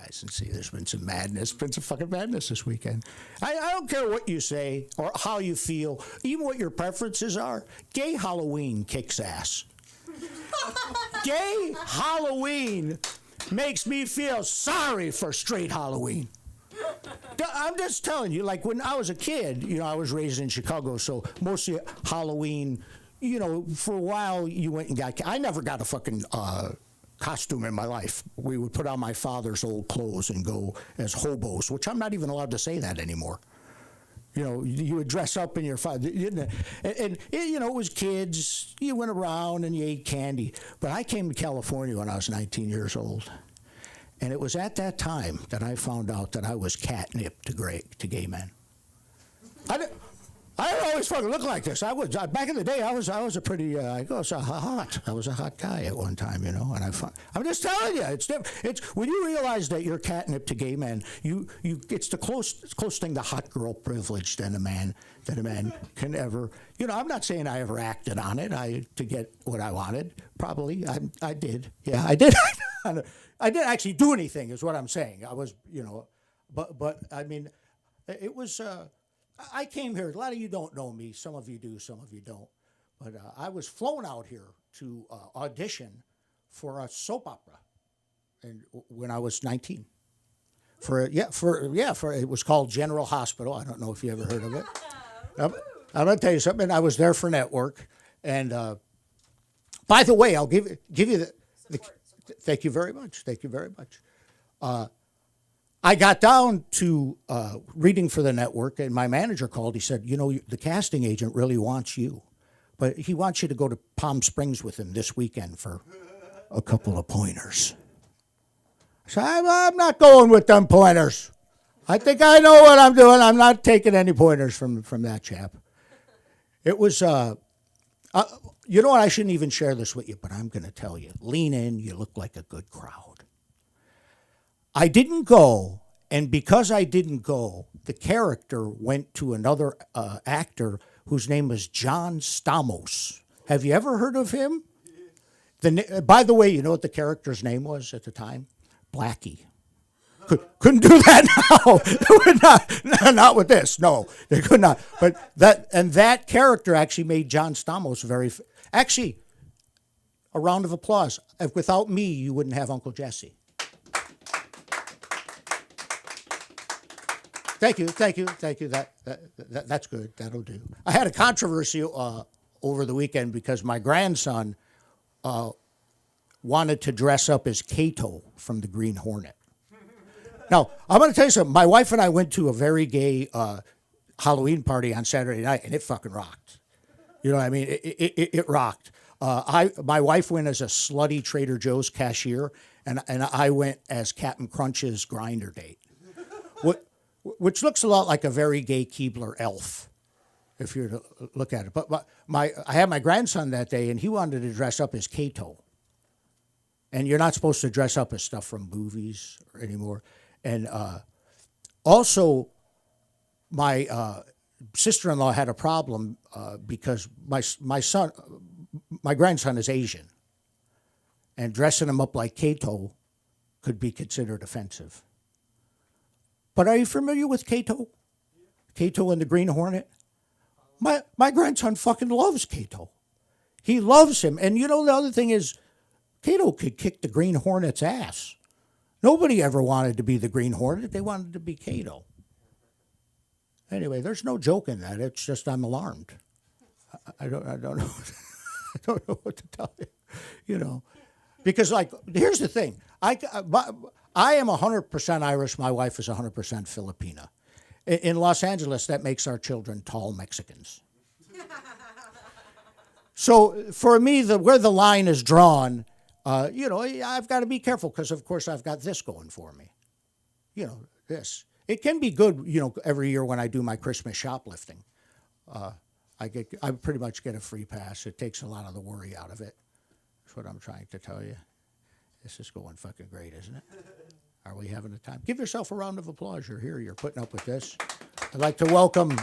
guys and see. There's been some madness, been some fucking madness this weekend. I don't care what you say or how you feel, even what your preferences are. Gay Halloween kicks ass. Gay Halloween makes me feel sorry for straight Halloween. I'm just telling you, like when I was a kid, I was raised in Chicago, so mostly Halloween, for a while you went and got, I never got a fucking costume in my life. We would put on my father's old clothes and go as hobos, which I'm not even allowed to say that anymore. You would dress up in your father, and it was kids. You went around and you ate candy. But I came to California when I was 19 years old, and it was at that time that I found out that I was catnip to gay men. I didn't always fucking look like this. I was back in the day. I was a pretty. I was a hot guy at one time, and I'm just telling you, it's different. It's when you realize that you're catnip to gay men. It's the close thing to hot girl privilege that a man can ever. I'm not saying I ever acted on it. To get what I wanted. Probably I did. Yeah, I did. I didn't actually do anything. Is what I'm saying. I was, but I mean, it was. I came here. A lot of you don't know me. Some of you do. Some of you don't. But I was flown out here to audition for a soap opera, and when I was 19, it was called General Hospital. I don't know if you ever heard of it. I'm gonna tell you something. I was there for network, and by the way, I'll give you the thank you very much. Thank you very much. I got down to reading for the network, and my manager called. He said, the casting agent really wants you, but he wants you to go to Palm Springs with him this weekend for a couple of pointers. I said, I'm not going with them pointers. I think I know what I'm doing. I'm not taking any pointers from that chap. It was, you know what? I shouldn't even share this with you, but I'm going to tell you. Lean in. You look like a good crowd. I didn't go, and because I didn't go, the character went to another actor whose name was John Stamos. Have you ever heard of him? By the way, you know what the character's name was at the time? Blackie. Couldn't do that now. Not with this. No, they could not. But that character actually made John Stamos actually, a round of applause. Without me, you wouldn't have Uncle Jesse. Thank you. That's good. That'll do. I had a controversy over the weekend because my grandson wanted to dress up as Kato from the Green Hornet. Now, I'm going to tell you something. My wife and I went to a very gay Halloween party on Saturday night, and it fucking rocked. You know what I mean? It rocked. My wife went as a slutty Trader Joe's cashier, and I went as Captain Crunch's grinder date. Which looks a lot like a very gay Keebler elf, if you were to look at it. But I had my grandson that day, and he wanted to dress up as Kato. And you're not supposed to dress up as stuff from movies anymore. And also, my sister-in-law had a problem because my grandson is Asian, and dressing him up like Kato could be considered offensive. But are you familiar with Kato? Kato and the Green Hornet? My grandson fucking loves Kato. He loves him. And the other thing is, Kato could kick the Green Hornet's ass. Nobody ever wanted to be the Green Hornet. They wanted to be Kato. Anyway, there's no joke in that. It's just I'm alarmed. I don't know. I don't know what to tell you. Because here's the thing. I am 100% Irish. My wife is 100% Filipina. In Los Angeles, that makes our children tall Mexicans. So for me, where the line is drawn, I've got to be careful because, of course, I've got this going for me. This. It can be good, every year when I do my Christmas shoplifting. I pretty much get a free pass. It takes a lot of the worry out of it. That's what I'm trying to tell you. This is going fucking great, isn't it? Are we having a time? Give yourself a round of applause. You're here. You're putting up with this. I'd like to welcome.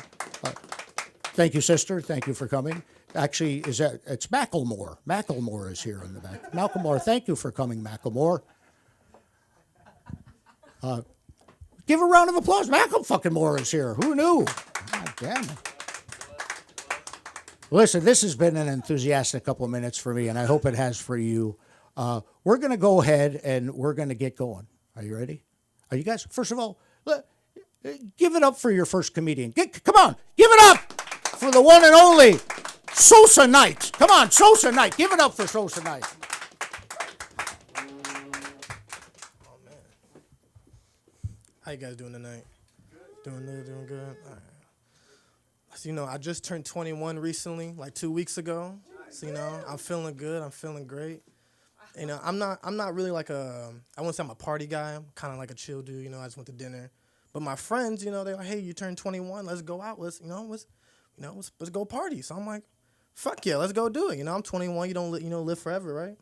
Thank you, sister. Thank you for coming. Actually, it's Macklemore. Macklemore is here in the back. Macklemore, thank you for coming, Macklemore. Give a round of applause. Malcolm fucking Moore is here. Who knew? God damn it. Listen, this has been an enthusiastic couple of minutes for me, and I hope it has for you. We're going to go ahead and we're going to get going. Are you ready? Are you guys? First of all, give it up for your first comedian. Come on. Give it up for the one and only Sosa Knight. Come on, Sosa Knight. Give it up for Sosa Knight. Oh, man. How you guys doing tonight? Doing good? All right. So, I just turned 21 recently, like 2 weeks ago. So, I'm feeling good. I'm feeling great. I'm not really like I wouldn't say I'm a party guy. I'm kind of like a chill dude. I just went to dinner. But my friends, they're like, hey, you turned 21. Let's go out. Let's go party. So I'm like, fuck yeah, let's go do it. I'm 21. You don't live forever, right?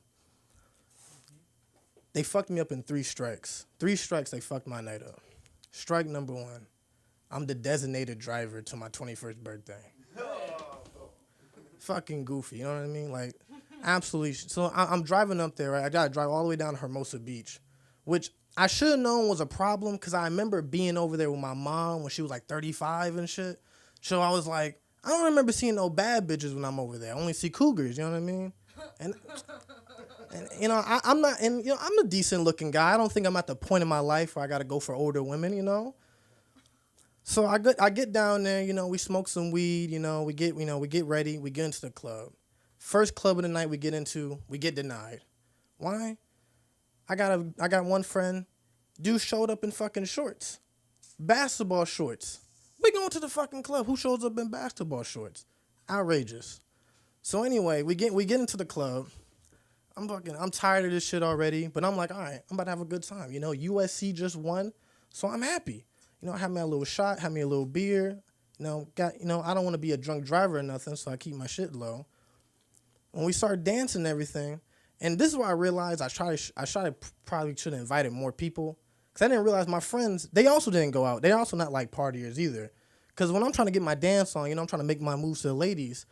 They fucked me up in 3 strikes. 3 strikes, they fucked my night up. Strike number 1. I'm the designated driver to my 21st birthday. Fucking goofy, you know what I mean? Like, absolutely. So I'm driving up there, right? I got to drive all the way down to Hermosa Beach, which I should have known was a problem because I remember being over there with my mom when she was like 35 and shit. So I was like, I don't remember seeing no bad bitches when I'm over there. I only see cougars, you know what I mean? And I'm not, and I'm a decent looking guy. I don't think I'm at the point in my life where I got to go for older women, So I get down there, we smoke some weed, we get ready, we get into the club. First club of the night we get into, we get denied. Why? I got one friend, dude showed up in fucking shorts. Basketball shorts. We going to the fucking club. Who shows up in basketball shorts? Outrageous. So anyway, we get into the club. I'm tired of this shit already, but I'm like, all right, I'm about to have a good time. USC just won, so I'm happy. I had me a little shot, had me a little beer. I don't want to be a drunk driver or nothing, so I keep my shit low. When we started dancing and everything, and this is where I realized I probably should have invited more people, because I didn't realize my friends, they also didn't go out. They're also not like partiers either. Because when I'm trying to get my dance on, I'm trying to make my moves to the ladies,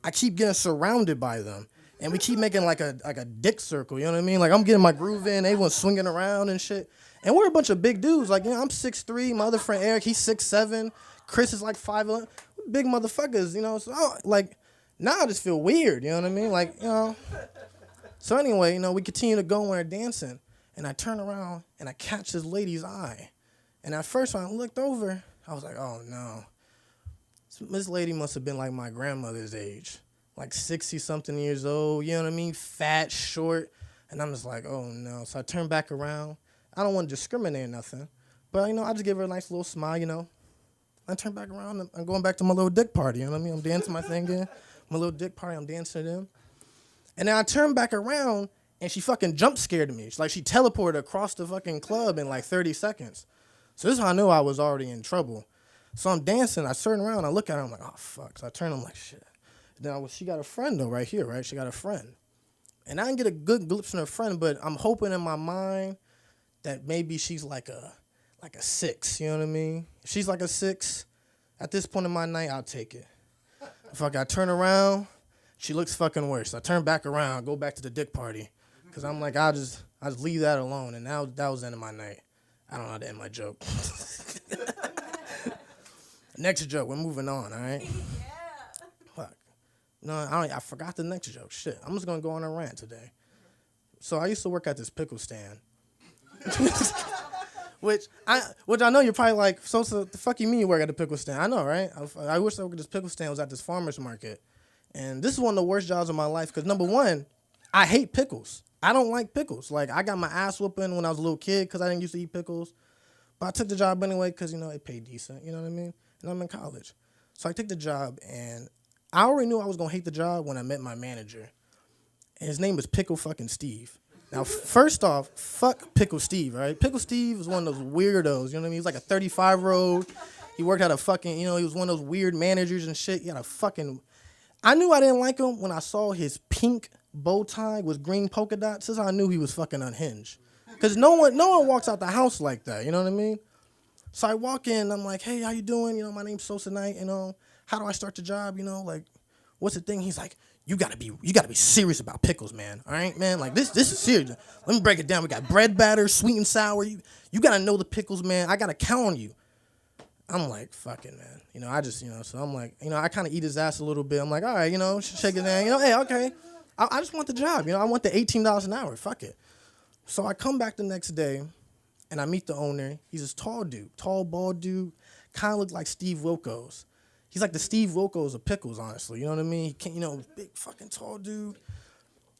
I keep getting surrounded by them. And we keep making like a dick circle, you know what I mean? Like I'm getting my groove in, everyone's swinging around and shit. And we're a bunch of big dudes. Like, I'm 6'3", my other friend Eric, he's 6'7", Chris is like 5'11", big motherfuckers, So now I just feel weird, you know what I mean? Like, So anyway, we continue to go when we're dancing. And I turn around and I catch this lady's eye. And at first when I looked over, I was like, oh no. This lady must have been like my grandmother's age. Like 60-something years old, you know what I mean? Fat, short. And I'm just like, oh no. So I turn back around. I don't want to discriminate or nothing. But, I just give her a nice little smile, I turn back around and I'm going back to my little dick party, you know what I mean? I'm dancing my thing again. My little dick party, I'm dancing to them. And then I turn back around and she fucking jump scared me. It's like she teleported across the fucking club in like 30 seconds. So this is how I knew I was already in trouble. So I'm dancing, I turn around, I look at her, I'm like, oh fuck. So I turn, I'm like, shit. Then she got a friend though, right here, right? She got a friend. And I didn't get a good glimpse from her friend, but I'm hoping in my mind that maybe she's like a 6, you know what I mean? If she's like a 6, at this point in my night, I'll take it. Fuck, I turn around, she looks fucking worse. I turn back around, go back to the dick party. Because I'm like, I'll just leave that alone. And now that was the end of my night. I don't know how to end my joke. Next joke, we're moving on, all right? Fuck. No, I forgot the next joke. Shit, I'm just going to go on a rant today. So I used to work at this pickle stand. Which I know you're probably like, so the fuck you mean you work at a pickle stand? I know, right? I wish I worked at this pickle stand was at this farmer's market. And this is one of the worst jobs of my life because, number one, I hate pickles. I don't like pickles. Like, I got my ass whooping when I was a little kid because I didn't used to eat pickles. But I took the job anyway because, it paid decent. You know what I mean? And I'm in college. So I took the job, and I already knew I was going to hate the job when I met my manager. And his name was Pickle fucking Steve. Now, first off, fuck Pickle Steve, right? Pickle Steve was one of those weirdos, you know what I mean? He was like a 35-year-old. He worked at a fucking, he was one of those weird managers and shit. He had a fucking... I knew I didn't like him when I saw his pink bow tie with green polka dots. This is how I knew he was fucking unhinged. Because no one walks out the house like that, you know what I mean? So I walk in, I'm like, hey, how you doing? My name's Sosa Knight, how do I start the job? what's the thing? He's like, you gotta be serious about pickles, man. All right, man. Like this is serious. Let me break it down. We got bread batter, sweet and sour. You gotta know the pickles, man. I gotta count on you. I'm like, fucking man. So I'm like, I kind of eat his ass a little bit. I'm like, all right, shake his hand. Hey, okay. I just want the job. I want the $18 an hour. Fuck it. So I come back the next day, and I meet the owner. He's this tall dude, tall, bald dude, kind of looked like Steve Wilkos. He's like the Steve Wilkos of pickles, honestly. You know what I mean? He can't, big fucking tall dude.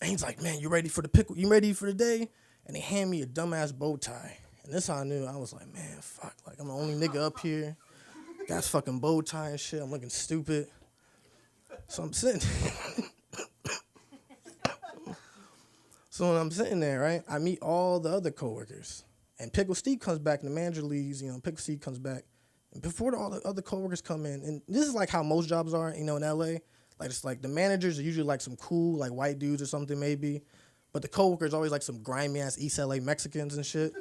And he's like, man, you ready for the pickle? You ready for the day? And they hand me a dumbass bow tie. And this how I knew. I was like, man, fuck. Like, I'm the only nigga up here. Got this fucking bow tie and shit. I'm looking stupid. So I'm sitting. So when I'm sitting there, right, I meet all the other coworkers. And Pickle Steve comes back, and the manager leaves. Pickle Steve comes back. And before all the other coworkers come in, and this is like how most jobs are, in LA. Like, it's like the managers are usually like some cool, like white dudes or something maybe. But the coworkers always like some grimy ass East LA Mexicans and shit.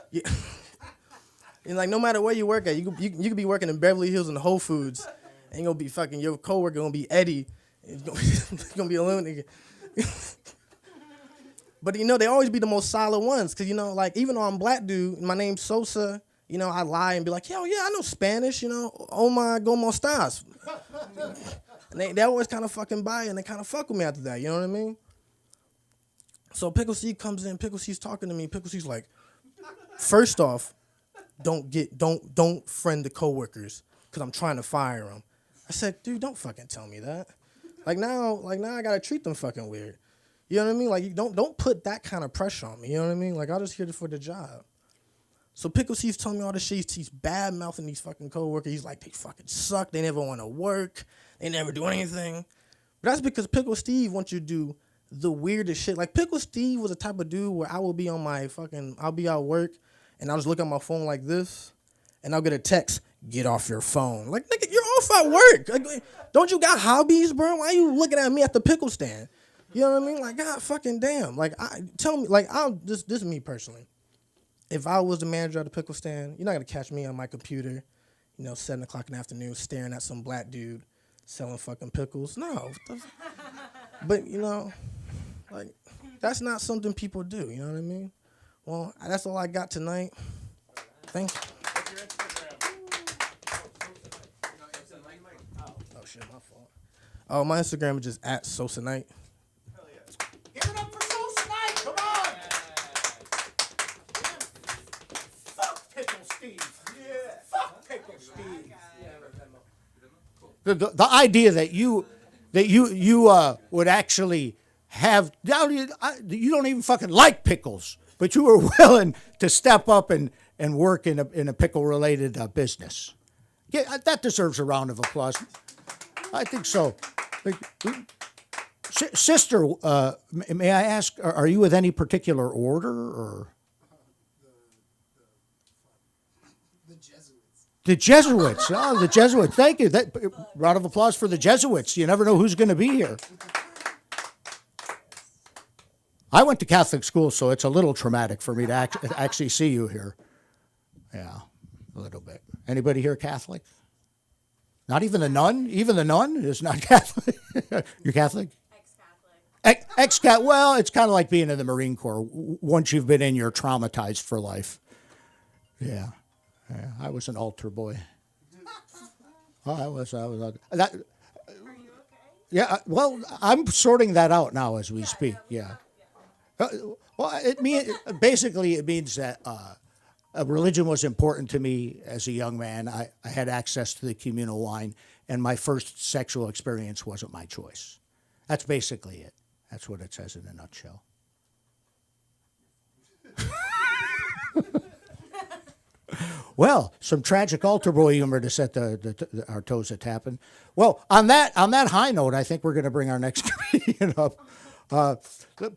Yeah. And like no matter where you work at, you could be working in Beverly Hills in Whole Foods, and you're gonna be fucking your coworker gonna be Eddie. It's gonna be a little nigga. But they always be the most solid ones, cause like even though I'm black dude, my name's Sosa. I lie and be like, hell yeah, I know Spanish. Oh my, como estás? And they always kind of fucking buy it, and they kind of fuck with me after that. You know what I mean? So Pickle C comes in. Pickle C's talking to me. Pickle C's like, first off, don't friend the coworkers, cause I'm trying to fire them. I said, dude, don't fucking tell me that. Like now I gotta treat them fucking weird. You know what I mean? Like, you don't put that kind of pressure on me. You know what I mean? Like, I'll just here for the job. So Pickle C's telling me all this shit. He's bad-mouthing these fucking coworkers. He's like, they fucking suck. They never want to work. They never do anything. But that's because Pickle Steve wants you to do the weirdest shit. Like, Pickle Steve was the type of dude where I will be I'll be at work, and I'll just look at my phone like this, and I'll get a text, get off your phone. Like, nigga, you're off at work. Like, don't you got hobbies, bro? Why are you looking at me at the pickle stand? You know what I mean? Like, God fucking damn. Like, this is me personally. If I was the manager of the pickle stand, you're not gonna catch me on my computer, 7 o'clock in the afternoon, staring at some black dude selling fucking pickles. No. But, like, that's not something people do, you know what I mean? Well, that's all I got tonight. Thank you. Oh, shit, my fault. Oh, my Instagram is just at Sosanite. Give it up for Sosa Night, come on! Fuck Pickle Steve. Yeah. Fuck Pickle Steve. The idea that you would actually have, you don't even fucking like pickles, but you were willing to step up and work in a pickle-related business. Yeah, that deserves a round of applause. I think so. Sister, may I ask, are you with any particular order or? The Jesuits. The Jesuits. Oh, the Jesuits. Thank you. Round of applause for the Jesuits. You never know who's going to be here. I went to Catholic school, so it's a little traumatic for me to actually see you here. Yeah, a little bit. Anybody here Catholic? Not even the nun? Even the nun is not Catholic. You're Catholic? Ex-Catholic. Well, it's kind of like being in the Marine Corps. Once you've been in, you're traumatized for life. Yeah. I was an altar boy. Oh, I was. That. Are you okay? Yeah. Well, I'm sorting that out now as we speak. Yeah. Well, it means that religion was important to me as a young man. I had access to the communal wine, and my first sexual experience wasn't my choice. That's basically it. That's what it says in a nutshell. Well, some tragic altar boy humor to set our toes a tapping. Well, on that high note, I think we're going to bring our next comedian up.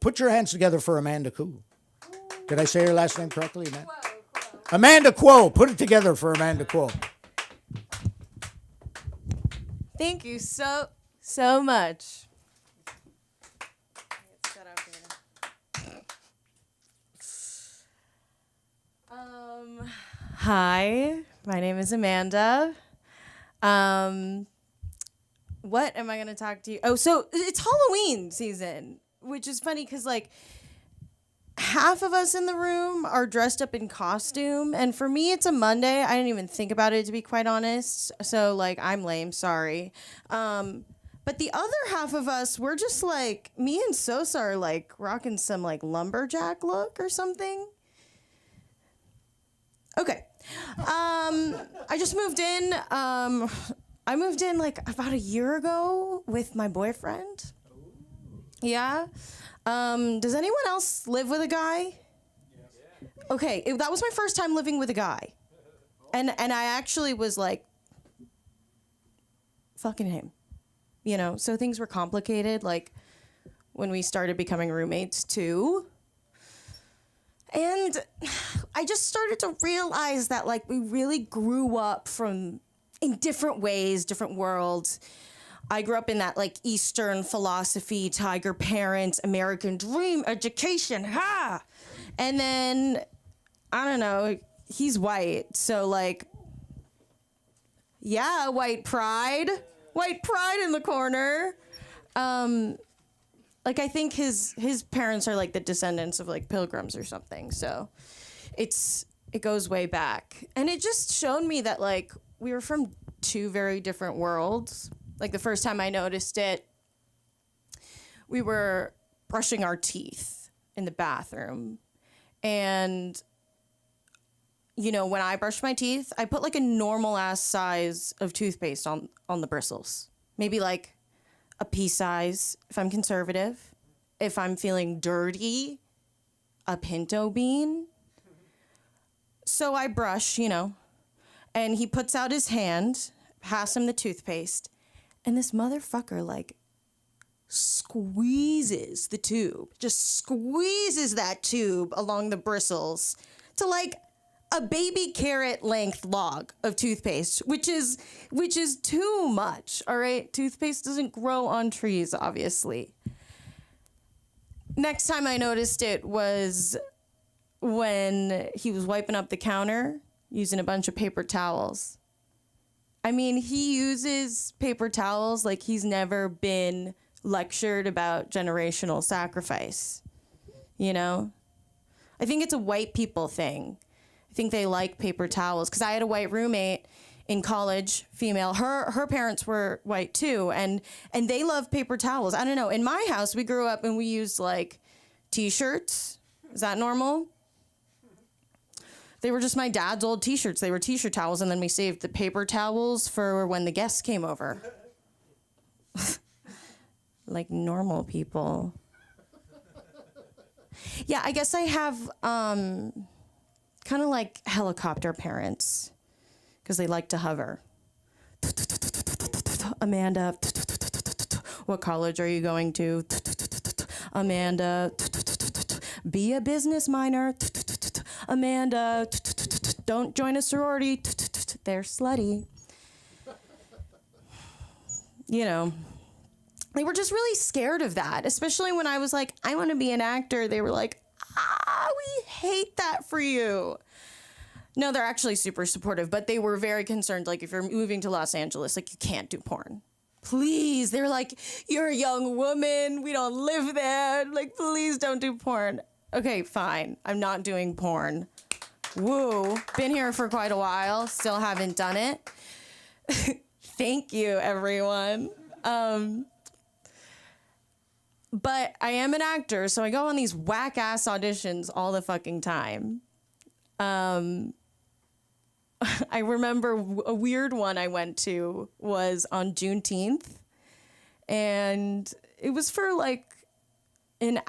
Put your hands together for Amanda Koo. Did I say her last name correctly, Amanda? Amanda Quo. Put it together for Amanda Quo. Thank you so much. Hi, my name is Amanda. What am I going to talk to you? Oh, so it's Halloween season, which is funny because, like, half of us in the room are dressed up in costume. And for me, it's a Monday. I didn't even think about it, to be quite honest. So, like, I'm lame. Sorry. But the other half of us, we're just like, me and Sosa are like rocking some like lumberjack look or something. Okay. I just moved in. I moved in like about a year ago with my boyfriend. Yeah. Does anyone else live with a guy? Okay, that was my first time living with a guy. And I actually was like fucking him. You know, so things were complicated like when we started becoming roommates too. And I just started to realize that like we really grew up from in different ways, different worlds. I grew up in that like Eastern philosophy, tiger parents, American dream, education, ha! And then, I don't know, he's white. So like, yeah, white pride in the corner. Like I think his parents are like the descendants of like pilgrims or something. So it goes way back. And it just showed me that like we were from two very different worlds. Like the first time I noticed it, we were brushing our teeth in the bathroom. And, you know, when I brush my teeth, I put like a normal ass size of toothpaste on the bristles. Maybe like a pea size if I'm conservative. If I'm feeling dirty, a pinto bean. So I brush, you know, and he puts out his hand, pass him the toothpaste, and this motherfucker like squeezes the tube, just squeezes that tube along the bristles to like a baby carrot length log of toothpaste, which is too much, all right? Toothpaste doesn't grow on trees, obviously. Next time I noticed it was when he was wiping up the counter using a bunch of paper towels. I mean, he uses paper towels like he's never been lectured about generational sacrifice, you know? I think it's a white people thing. I think they like paper towels because I had a white roommate in college, female. Her parents were white too, and they love paper towels. I don't know. In my house, we grew up and we used like T-shirts. Is that normal? They were just my dad's old T-shirts. They were T-shirt towels, and then we saved the paper towels for when the guests came over. Like normal people. Yeah, I guess I have kind of like helicopter parents because they like to hover. Amanda, what college are you going to? Amanda, be a business minor. Amanda, don't join a sorority. They're slutty. You know, they were just really scared of that, especially when I was like, I want to be an actor. They were like, we hate that for you. No, they're actually super supportive, but they were very concerned. Like, if you're moving to Los Angeles, like, you can't do porn. Please. They're like, you're a young woman. We don't live there. Like, please don't do porn. Okay, fine. I'm not doing porn. Woo. Been here for quite a while. Still haven't done it. Thank you, everyone. But I am an actor, so I go on these whack-ass auditions all the fucking time. I remember a weird one I went to was on Juneteenth, and it was for, like, an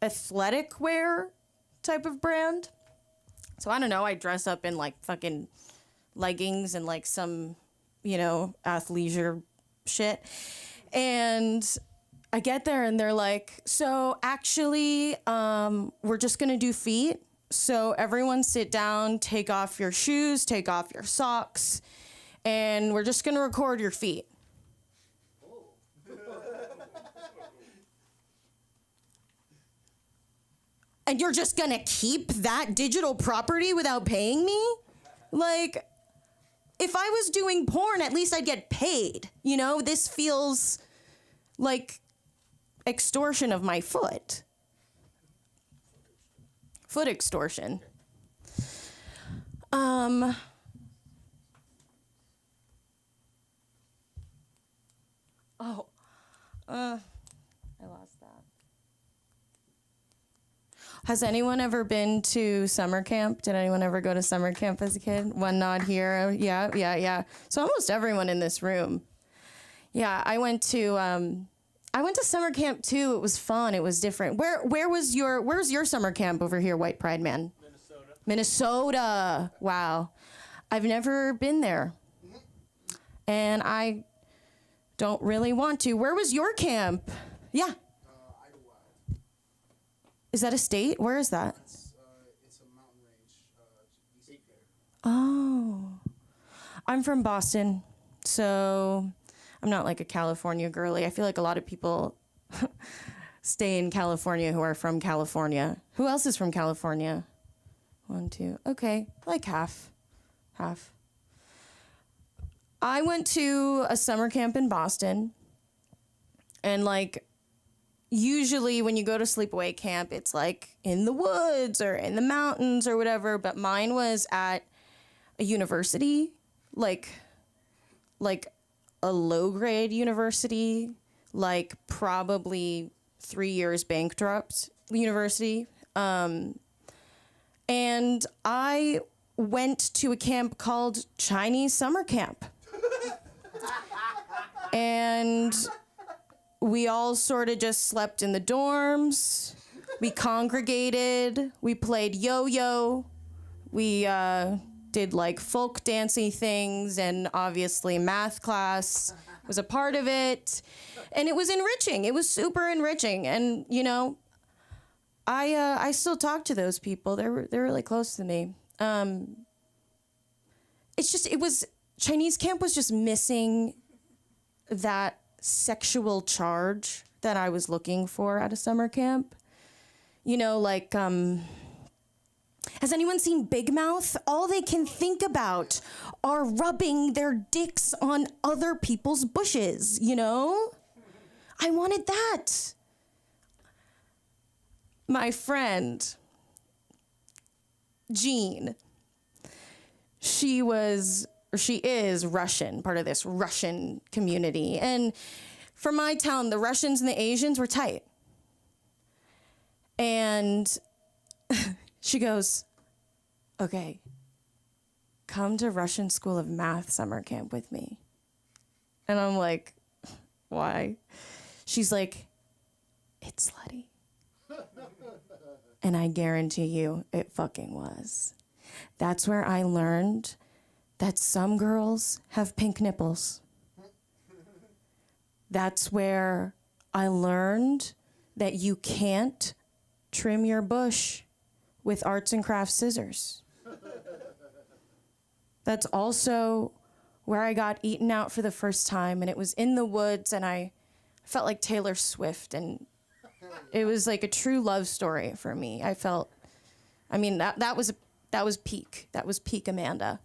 athletic wear type of brand. So, I don't know, I dress up in, like, fucking leggings and, like, some, you know, athleisure shit. And I get there and they're like, so actually, we're just gonna do feet. So everyone sit down, take off your shoes, take off your socks, and we're just gonna record your feet. And you're just gonna keep that digital property without paying me? Like, if I was doing porn, at least I'd get paid. You know, this feels like extortion of my foot. Foot extortion. I lost that. Has anyone ever been to summer camp? Did anyone ever go to summer camp as a kid? One nod here. Yeah. So almost everyone in this room. Yeah, I went to summer camp too. It was fun. It was different. Where's your summer camp over here, White Pride Man? Minnesota. Wow. I've never been there. And I don't really want to. Where was your camp? Yeah. Idlewild. Is that a state? Where is that? It's a mountain range. East there. Oh. I'm from Boston, so I'm not like a California girly. I feel like a lot of people stay in California who are from California. Who else is from California? 1, 2. Okay, like half. I went to a summer camp in Boston, and like usually when you go to sleepaway camp, it's like in the woods or in the mountains or whatever, but mine was at a university, like a low-grade university, like probably 3 years bankrupt university. And I went to a camp called Chinese Summer Camp. And we all sort of just slept in the dorms. We congregated. We played yo-yo. We did like folk dancey things, and obviously math class was a part of it. And it was enriching. It was super enriching. And, you know, I still talk to those people. They're really close to me. Chinese camp was just missing that sexual charge that I was looking for at a summer camp. You know, like, has anyone seen Big Mouth? All they can think about are rubbing their dicks on other people's bushes, you know? I wanted that. My friend, Jean, she is Russian, part of this Russian community. And from my town, the Russians and the Asians were tight. And she goes, okay, come to Russian School of Math summer camp with me. And I'm like, why? She's like, it's slutty. And I guarantee you, it fucking was. That's where I learned that some girls have pink nipples. That's where I learned that you can't trim your bush with arts and crafts scissors. That's also where I got eaten out for the first time, and it was in the woods, and I felt like Taylor Swift, and it was like a true love story for me. That was peak. That was peak Amanda.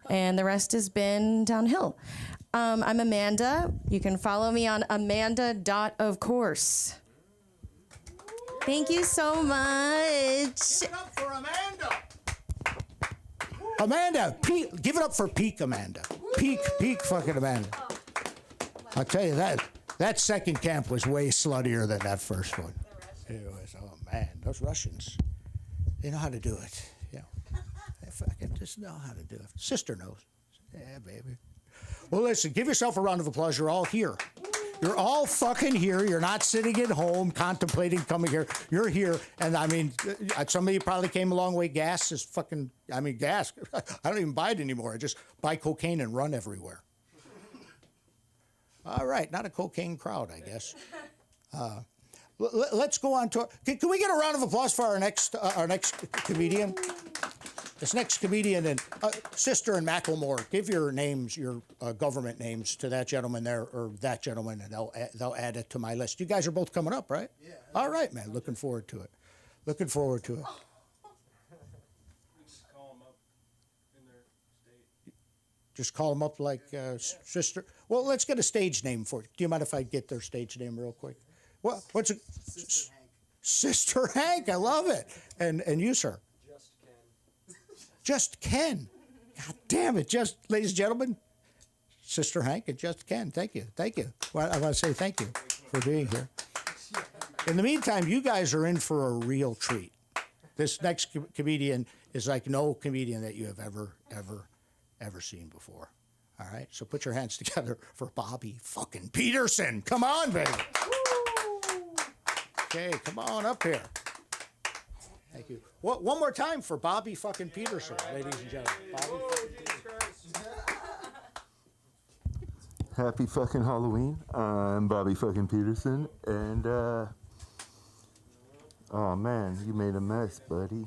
And the rest has been downhill. I'm Amanda. You can follow me on amanda.ofcourse. Thank you so much. Give it up for Amanda. Amanda, give it up for peak Amanda. Peak fucking Amanda. I'll tell you that second camp was way sluttier than that first one. It was, oh man, those Russians, they know how to do it. Yeah, they fucking just know how to do it. Sister knows. Yeah, baby. Well, listen, give yourself a round of applause. You're all here. You're all fucking here. You're not sitting at home contemplating coming here. You're here. And I mean, some of you probably came a long way. Gas is fucking, gas. I don't even buy it anymore. I just buy cocaine and run everywhere. All right. Not a cocaine crowd, I guess. Let's go on to, can we get a round of applause for our next comedian? This next comedian, and Sister and Macklemore, give your names, your government names to that gentleman there, or that gentleman, and they'll add it to my list. You guys are both coming up, right? Yeah. All right, man. Looking forward to it. Looking forward to it. Just call them up in their state. Just call them up like Sister. Well, let's get a stage name for it. Do you mind if I get their stage name real quick? Well, what's it? Sister Hank. Sister Hank. I love it. And you, sir? Just Ken. Just Ken. God damn it. Just, ladies and gentlemen, Sister Hank and Just Ken. Thank you. Thank you. Well, I want to say thank you for being here. In the meantime, you guys are in for a real treat. This next comedian is like no comedian that you have ever seen before. All right? So put your hands together for Bobby fucking Peterson. Come on, baby. Okay, come on up here. Thank you. One more time for Bobby fucking Peterson, ladies and gentlemen. Bobby fucking Peterson. Happy fucking Halloween. I'm Bobby fucking Peterson, and oh man, you made a mess, buddy.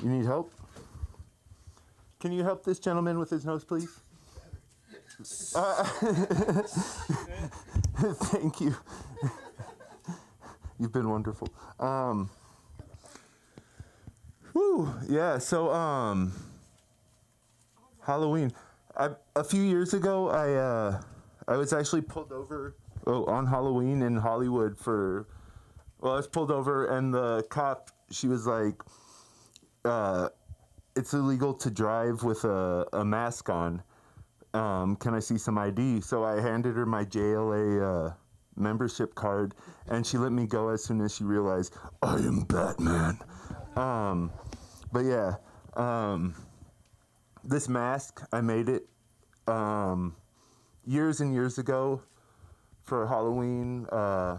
You need help? Can you help this gentleman with his nose, please? Thank you. You've been wonderful. Yeah, so, Halloween. A few years ago, I was actually pulled over on Halloween in Hollywood I was pulled over, and the cop, she was like, it's illegal to drive with a mask on. Can I see some ID? So I handed her my JLA membership card, and she let me go as soon as she realized I am Batman. But yeah, this mask, I made it years and years ago for Halloween. I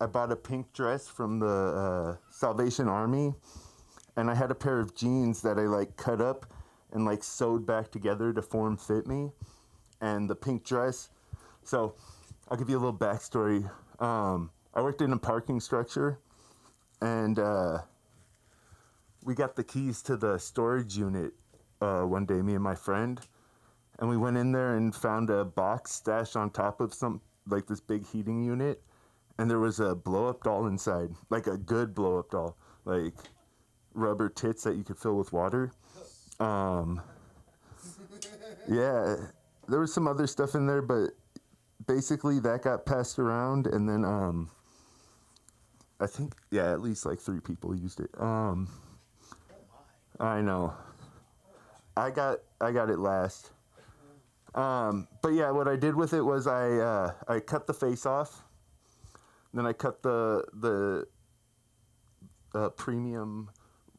bought a pink dress from the Salvation Army, and I had a pair of jeans that I like cut up and like sewed back together to form fit me, and the pink dress. So I'll give you a little backstory. I worked in a parking structure, and we got the keys to the storage unit one day, me and my friend, and we went in there and found a box stashed on top of this big heating unit, and there was a blow-up doll inside, like a good blow-up doll, like rubber tits that you could fill with water. Yeah, there was some other stuff in there, but basically that got passed around, and then I think, yeah, at least like 3 people used it. I know. I got it last. But yeah, what I did with it was I cut the face off. Then I cut the premium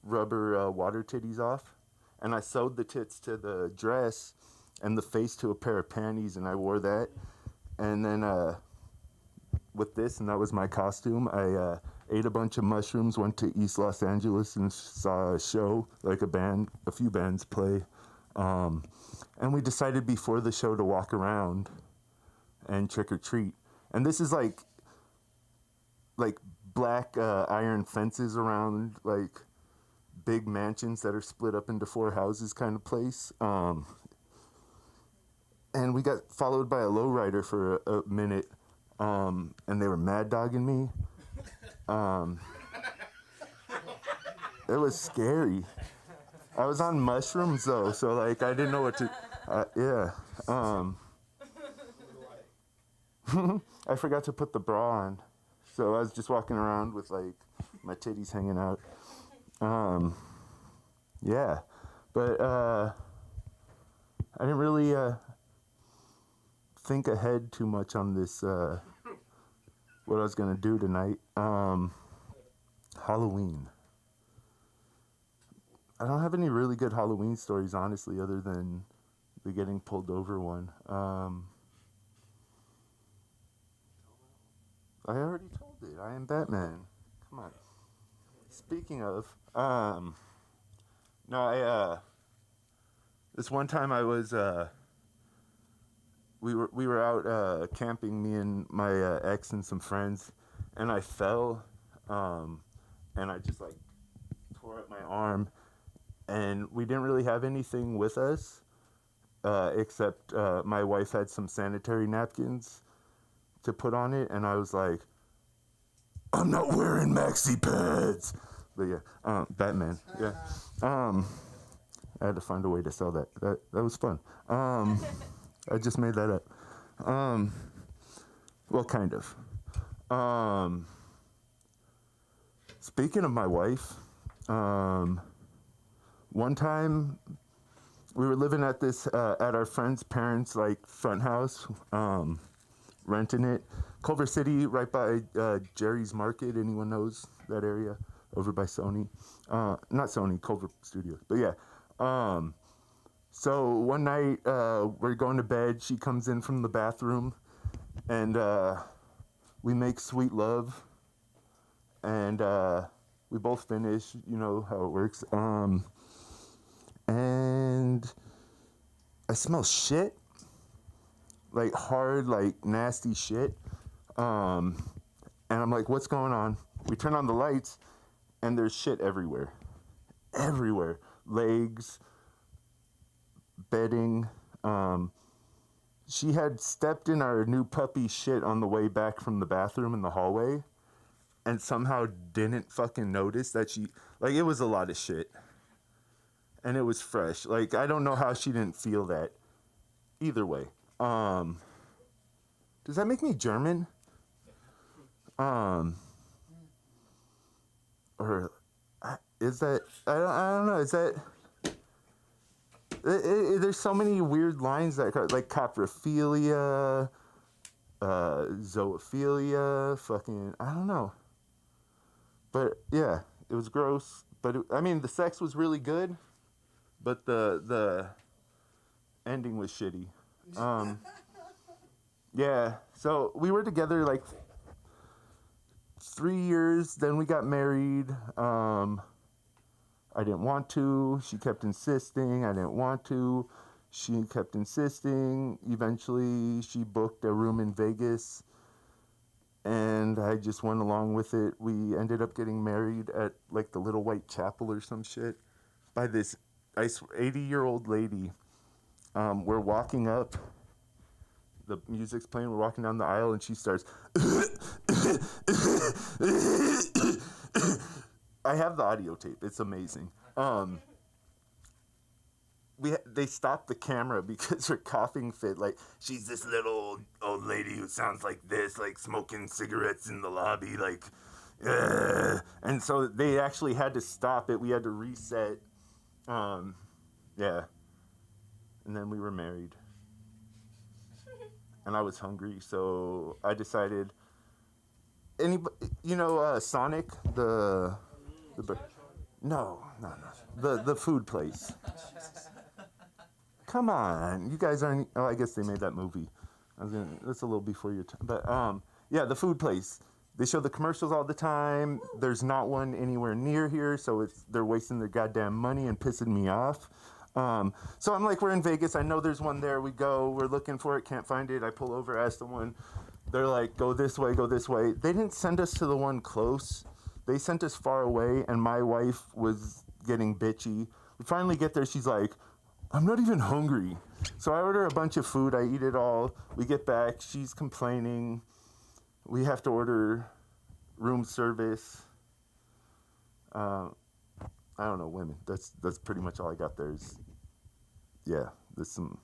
rubber water titties off, and I sewed the tits to the dress and the face to a pair of panties, and I wore that. And then with this, and that was my costume, I ate a bunch of mushrooms, went to East Los Angeles and saw a show, like a few bands play. And we decided before the show to walk around and trick or treat. And this is like black iron fences around like big mansions that are split up into 4 houses kind of place. And we got followed by a lowrider for a minute, and they were mad dogging me. It was scary. I was on mushrooms though, so like I didn't know what to. Yeah. I forgot to put the bra on, so I was just walking around with like my titties hanging out. Yeah, but I didn't really think ahead too much on this. What I was gonna do tonight. Halloween. I don't have any really good Halloween stories, honestly, other than the getting pulled over one. I already told it. I am Batman. Come on. Speaking of, this one time I was, we were out camping, me and my ex and some friends, and I fell, and I just like tore up my arm. And we didn't really have anything with us, except my wife had some sanitary napkins to put on it, and I was like, I'm not wearing maxi pads. But yeah, Batman, yeah. I had to find a way to sell that. That was fun. I just made that up. Well, kind of. Speaking of my wife, one time we were living at this at our friend's parents' like front house, renting it. Culver City, right by Jerry's Market. Anyone knows that area? Over by Sony. Not Sony, Culver Studios. But yeah. So one night we're going to bed. She comes in from the bathroom, and we make sweet love. And we both finish. You know how it works. And I smell shit. Like hard, like nasty shit. And I'm like, what's going on? We turn on the lights, and there's shit everywhere. Everywhere. Legs, bedding. She had stepped in our new puppy shit on the way back from the bathroom in the hallway, and somehow didn't fucking notice that she, like, it was a lot of shit. And it was fresh. Like, I don't know how she didn't feel that. Either way. Does that make me German? Or is that, I don't know, is that, there's so many weird lines that are like coprophilia, zoophilia, fucking, I don't know. But yeah, it was gross. But I mean, the sex was really good, but the ending was shitty. Yeah, so we were together like 3 years, then we got married. I didn't want to. She kept insisting. I didn't want to. She kept insisting. Eventually, she booked a room in Vegas, and I just went along with it. We ended up getting married at like the Little White Chapel or some shit by this 80-year-old lady. We're walking up. The music's playing. We're walking down the aisle, and she starts. I have the audio tape. It's amazing. They stopped the camera because her coughing fit. Like, she's this little old lady who sounds like this, like smoking cigarettes in the lobby, like, and so they actually had to stop it. We had to reset. Yeah. And then we were married. And I was hungry, so I decided. Sonic, no, the food place. Come on, you guys aren't. Oh, I guess they made that movie. That's a little before your time, but yeah, the food place. They show the commercials all the time. There's not one anywhere near here, so they're wasting their goddamn money and pissing me off. So I'm like, we're in Vegas. I know there's one there. We go. We're looking for it. Can't find it. I pull over, ask someone. They're like, go this way, go this way. They didn't send us to the one close. They sent us far away, and my wife was getting bitchy. We finally get there. She's like, I'm not even hungry. So I order a bunch of food. I eat it all. We get back. She's complaining. We have to order room service. I don't know, women. That's pretty much all I got there. Yeah, there's some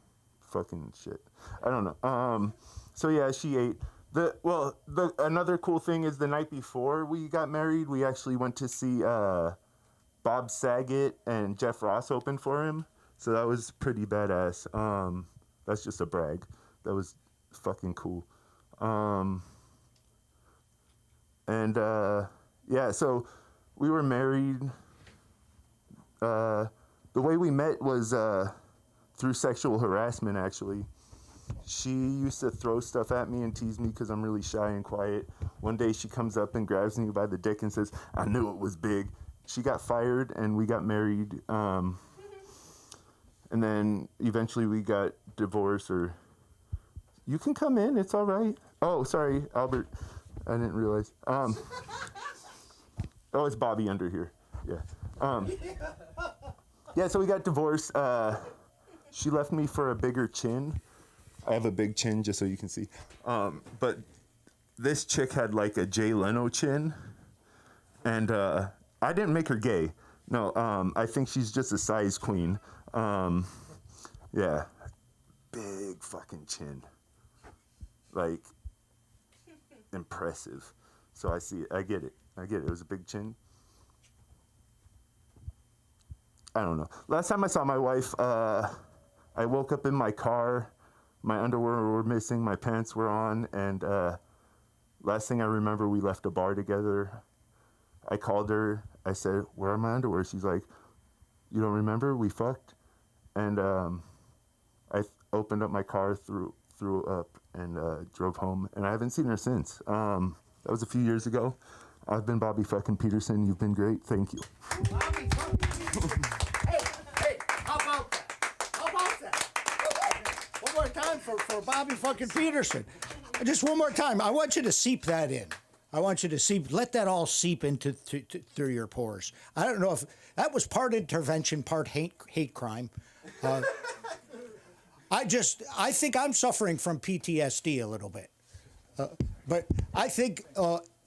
fucking shit. I don't know. So yeah, she ate. Another cool thing is the night before we got married, we actually went to see Bob Saget and Jeff Ross open for him. So that was pretty badass. That's just a brag. That was fucking cool. Yeah, so we were married. The way we met was through sexual harassment, actually. She used to throw stuff at me and tease me because I'm really shy and quiet. One day she comes up and grabs me by the dick and says, I knew it was big. She got fired and we got married. And then eventually we got divorced. Or you can come in, it's all right. Oh, sorry, Albert. I didn't realize. Oh, it's Bobby under here. Yeah. Yeah, so we got divorced. She left me for a bigger chin. I have a big chin, just so you can see. But this chick had like a Jay Leno chin. And I didn't make her gay. No, I think she's just a size queen. Yeah, big fucking chin, like impressive. So I get it. It was a big chin. I don't know. Last time I saw my wife, I woke up in my car. My underwear were missing. My pants were on. And last thing I remember, we left a bar together. I called her. I said, "Where are my underwear?" She's like, "You don't remember? We fucked." And I opened up my car, threw up, and drove home. And I haven't seen her since. That was a few years ago. I've been Bobby fucking Peterson. You've been great. Thank you. Bobby fucking Peterson. Hey, how about that? How about that? One more time for Bobby fucking Peterson. Just one more time. I want you to seep that in. I want you to let that all seep into through your pores. I don't know if that was part intervention, part hate crime. I think I'm suffering from PTSD a little bit. But I think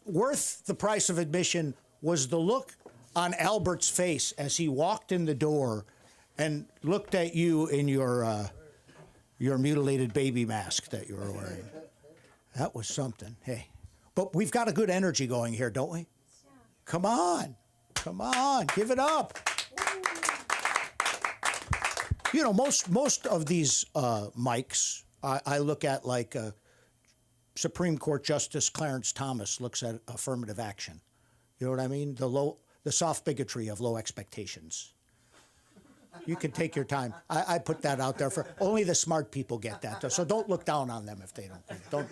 worth the price of admission was the look on Albert's face as he walked in the door and looked at you in your mutilated baby mask that you were wearing. That was something. Hey, but we've got a good energy going here, don't we? Yeah. Come on, give it up. You know, most of these mics, I look at like Supreme Court Justice Clarence Thomas looks at affirmative action. You know what I mean? The soft bigotry of low expectations. You can take your time. I put that out there for only the smart people get that. So don't look down on them if they don't.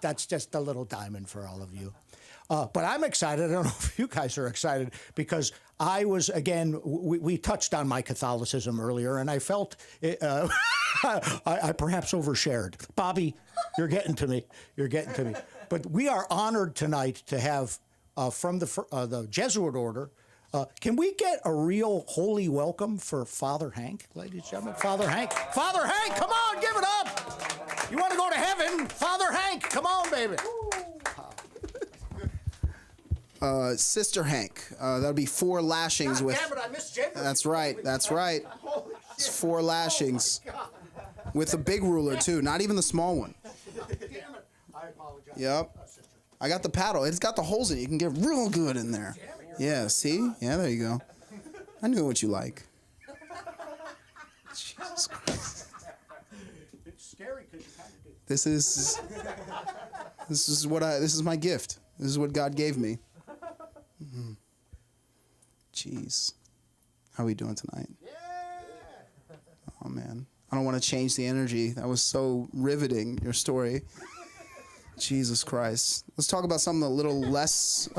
That's just a little diamond for all of you. But I'm excited. I don't know if you guys are excited because I was, again, we touched on my Catholicism earlier, and I felt I perhaps overshared. Bobby, you're getting to me. But we are honored tonight to have from the Jesuit order. Can we get a real holy welcome for Father Hank, ladies and gentlemen? Father Hank. Father Hank, come on, give it up. You want to go to heaven? Father Hank, come on, baby. Sister Hank. That'll be 4 lashings God with. damn it, I misgendered. That's right. Holy It's shit. 4 lashings with a big ruler too, not even the small one. Damn it. I apologize. Yep. I got the paddle. It's got the holes in it. You can get real good in there. Yeah. See? Yeah. There you go. I knew what you like. Jesus Christ. It's scary because you kind of do. This is my gift. This is what God gave me. Jeez. How are we doing tonight? Oh man. I don't want to change the energy. That was so riveting, your story. Jesus Christ. Let's talk about something a little less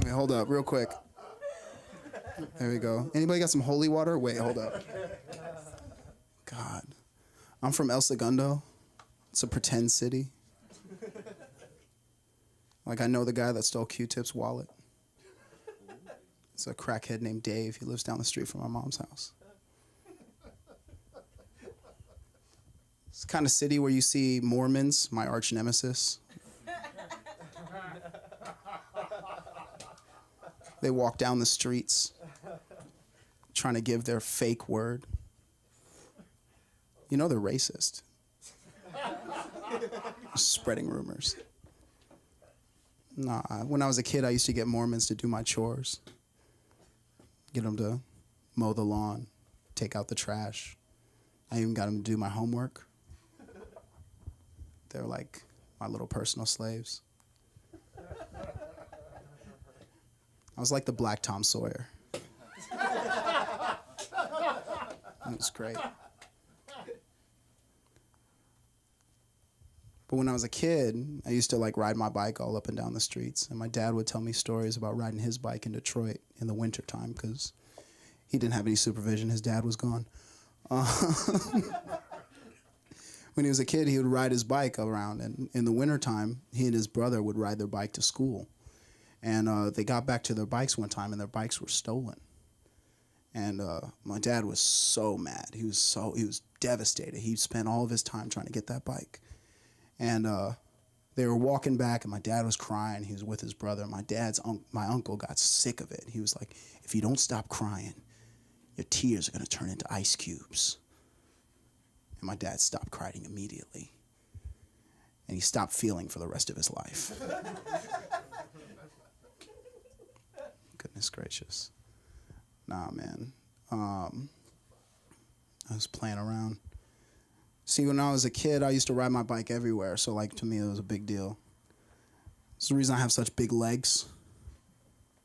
Wait, hold up, real quick. There we go. Anybody got some holy water? Wait, hold up. God. I'm from El Segundo. It's a pretend city. Like, I know the guy that stole Q-Tip's wallet. It's a crackhead named Dave. He lives down the street from my mom's house. It's the kind of city where you see Mormons, my arch nemesis. They walk down the streets trying to give their fake word. You know they're racist. Spreading rumors. Nah, when I was a kid, I used to get Mormons to do my chores. Get them to mow the lawn, take out the trash. I even got them to do my homework. They're like my little personal slaves. I was like the Black Tom Sawyer. It was great. But when I was a kid, I used to like ride my bike all up and down the streets. And my dad would tell me stories about riding his bike in Detroit in the wintertime because he didn't have any supervision. His dad was gone. When he was a kid, he would ride his bike around. And in the wintertime, he and his brother would ride their bike to school. And they got back to their bikes one time, and their bikes were stolen. And my dad was so mad. He was devastated. He spent all of his time trying to get that bike. And They were walking back, and my dad was crying. He was with his brother. My uncle got sick of it. He was like, if you don't stop crying, your tears are going to turn into ice cubes. And my dad stopped crying immediately. And he stopped feeling for the rest of his life. Goodness gracious. Nah, man. I was playing around. See, when I was a kid, I used to ride my bike everywhere. So, like, to me, it was a big deal. It's the reason I have such big legs.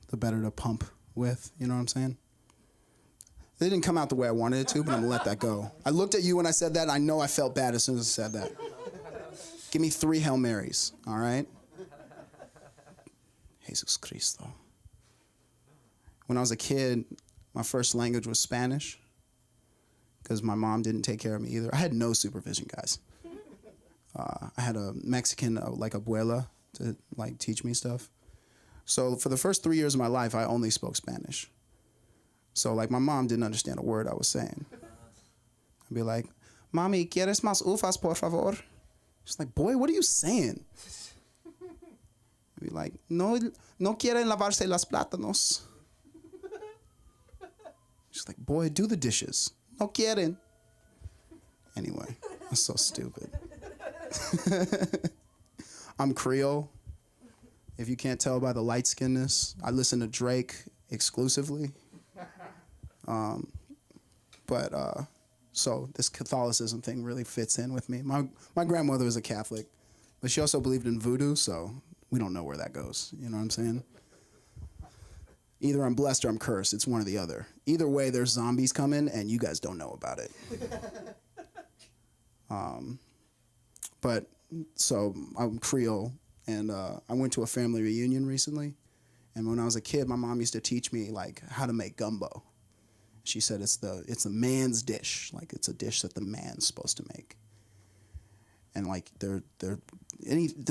The better to pump with, you know what I'm saying? They didn't come out the way I wanted it to, but I'm gonna let that go. I looked at you when I said that, and I know I felt bad as soon as I said that. Give me 3 Hail Marys, all right? Jesus Cristo. When I was a kid, my first language was Spanish because my mom didn't take care of me either. I had no supervision, guys. I had a Mexican, like abuela, to like teach me stuff. So for the first 3 years of my life, I only spoke Spanish. So like my mom didn't understand a word I was saying. I'd be like, Mami, ¿quieres más uvas, por favor? She's like, boy, what are you saying? I'd be like, no quieren lavarse las plátanos. She's like, boy, do the dishes. No quieren. Anyway, I'm so stupid. I'm Creole. If you can't tell by the light skinness, I listen to Drake exclusively. So this Catholicism thing really fits in with me. My grandmother was a Catholic, but she also believed in voodoo, so we don't know where that goes. You know what I'm saying? Either I'm blessed or I'm cursed. It's one or the other. Either way, there's zombies coming, and you guys don't know about it. So I'm Creole, and I went to a family reunion recently, and when I was a kid, my mom used to teach me like how to make gumbo. She said it's a man's dish, like it's a dish that the man's supposed to make. And like to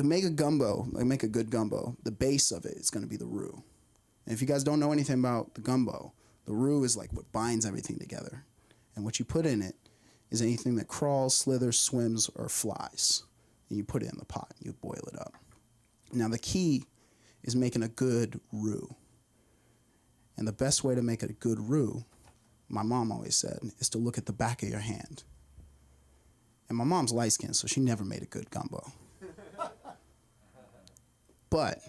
make a gumbo, like make a good gumbo, the base of it is going to be the roux. And if you guys don't know anything about the gumbo, the roux is like what binds everything together. And what you put in it is anything that crawls, slithers, swims, or flies. And you put it in the pot and you boil it up. Now the key is making a good roux. And the best way to make a good roux, my mom always said, is to look at the back of your hand. And my mom's light-skinned, so she never made a good gumbo. But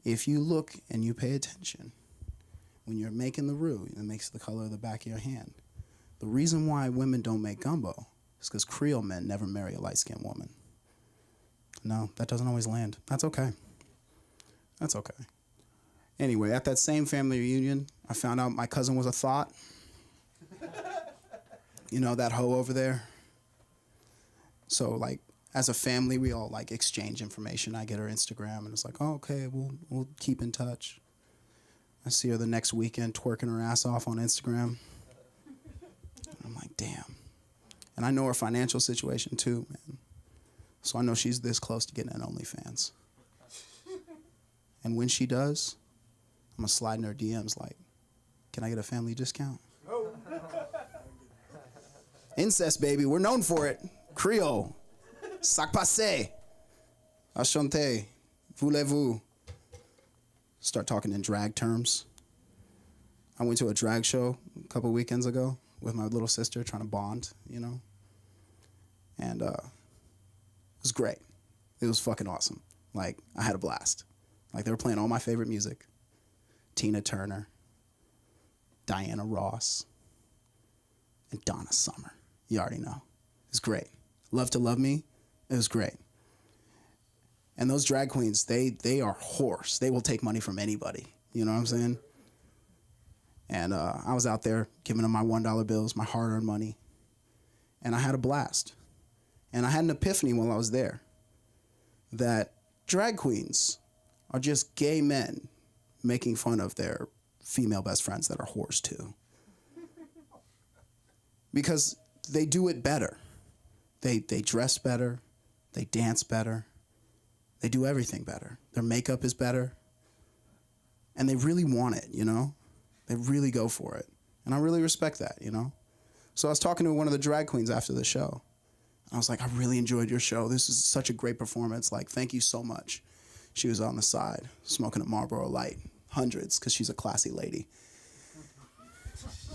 if you look and you pay attention, when you're making the roux, it makes the color of the back of your hand. The reason why women don't make gumbo is because Creole men never marry a light-skinned woman. No, that doesn't always land. That's okay. That's okay. Anyway, at that same family reunion, I found out my cousin was a thought. You know, that hoe over there? So, like, as a family, we all, like, exchange information. I get her Instagram, and it's like, oh, okay, we'll keep in touch. I see her the next weekend twerking her ass off on Instagram. I'm like, damn. And I know her financial situation, too, man. So I know she's this close to getting an OnlyFans. And when she does, I'm going to slide in her DMs like, can I get a family discount? Oh. Incest, baby. We're known for it. Creole. Sac passe. Ashante. Voulez-vous. Start talking in drag terms. I went to a drag show a couple weekends ago with my little sister trying to bond, you know. And it was great. It was fucking awesome. Like, I had a blast. Like, they were playing all my favorite music. Tina Turner, Diana Ross, and Donna Summer. You already know. It was great. Love to Love Me. It was great. And those drag queens, they are whores. They will take money from anybody. You know what I'm saying? And I was out there giving them my $1 bills, my hard-earned money. And I had a blast. And I had an epiphany while I was there that drag queens are just gay men making fun of their female best friends that are whores too. Because they do it better. They dress better. They dance better. They do everything better. Their makeup is better. And they really want it, you know? They really go for it. And I really respect that, you know? So I was talking to one of the drag queens after the show. I was like, I really enjoyed your show. This is such a great performance. Like, thank you so much. She was on the side, smoking a Marlboro Light, hundreds, because she's a classy lady.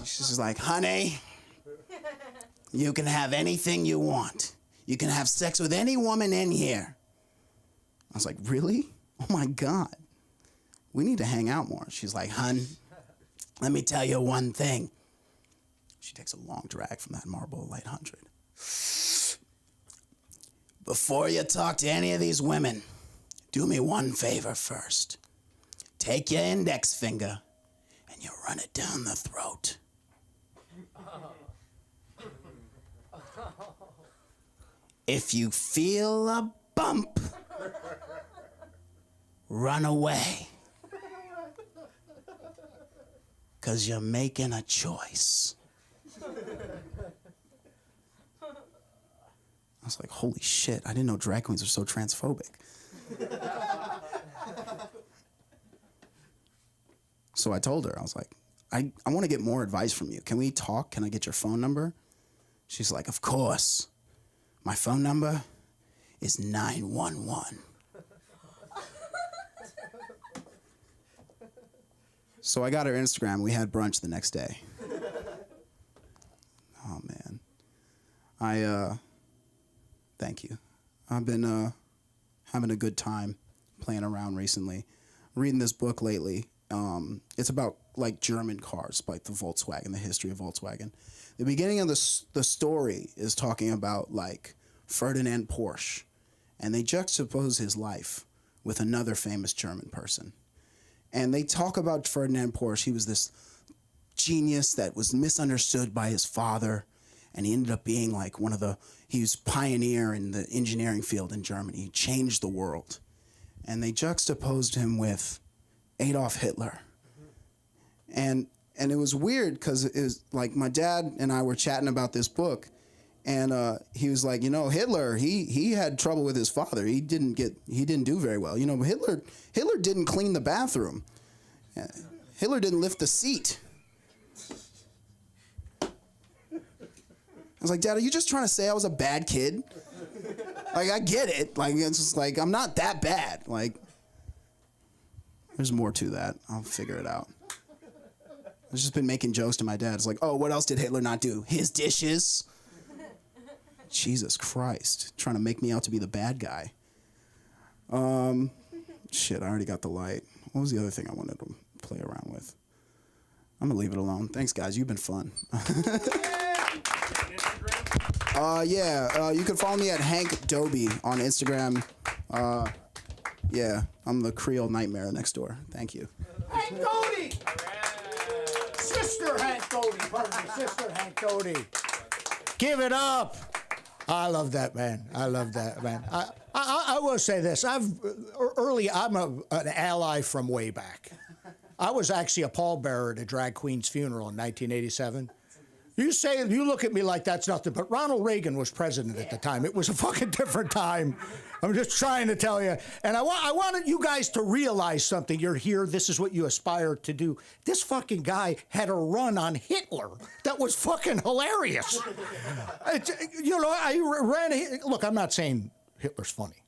She's just like, honey, you can have anything you want. You can have sex with any woman in here. I was like, really? Oh my God. We need to hang out more. She's like, hun, let me tell you one thing. She takes a long drag from that Marlboro Light 100. Before you talk to any of these women, do me one favor first. Take your index finger and you run it down the throat. If you feel a bump, run away. 'Cause you're making a choice. I was like, holy shit, I didn't know drag queens are so transphobic. So I told her, I was like, I want to get more advice from you. Can we talk? Can I get your phone number? She's like, of course. My phone number is 911. So I got her Instagram. We had brunch the next day. Oh, man. Thank you. I've been having a good time playing around recently. Reading this book lately. It's about like German cars, like the Volkswagen, the history of Volkswagen. The beginning of the story is talking about like Ferdinand Porsche, and they juxtapose his life with another famous German person. And they talk about Ferdinand Porsche. He was this genius that was misunderstood by his father, and he ended up being like he was pioneer in the engineering field in Germany. He changed the world. And they juxtaposed him with Adolf Hitler. And it was weird because it was like my dad and I were chatting about this book, and he was like, Hitler, he had trouble with his father. He didn't do very well. Hitler didn't clean the bathroom. Hitler didn't lift the seat. I was like, Dad, are you just trying to say I was a bad kid? Like, I get it. Like, it's just like, I'm not that bad. Like, there's more to that. I'll figure it out. I've just been making jokes to my dad. It's like, oh, what else did Hitler not do? His dishes? Jesus Christ. Trying to make me out to be the bad guy. Shit, I already got the light. What was the other thing I wanted to play around with? I'm gonna leave it alone. Thanks, guys. You've been fun. You can follow me at Hank Doby on Instagram. I'm the Creole nightmare next door. Thank you. Hank Doty! Sister Hank Doty, pardon me, Sister Hank Doty. Give it up. I love that man. I will say this. I'm an ally from way back. I was actually a pallbearer at a drag queen's funeral in 1987. You look at me like that's nothing, but Ronald Reagan was president at the time. It was a fucking different time. I'm just trying to tell you. And I wanted you guys to realize something. You're here. This is what you aspire to do. This fucking guy had a run on Hitler that was fucking hilarious. Look, I'm not saying Hitler's funny.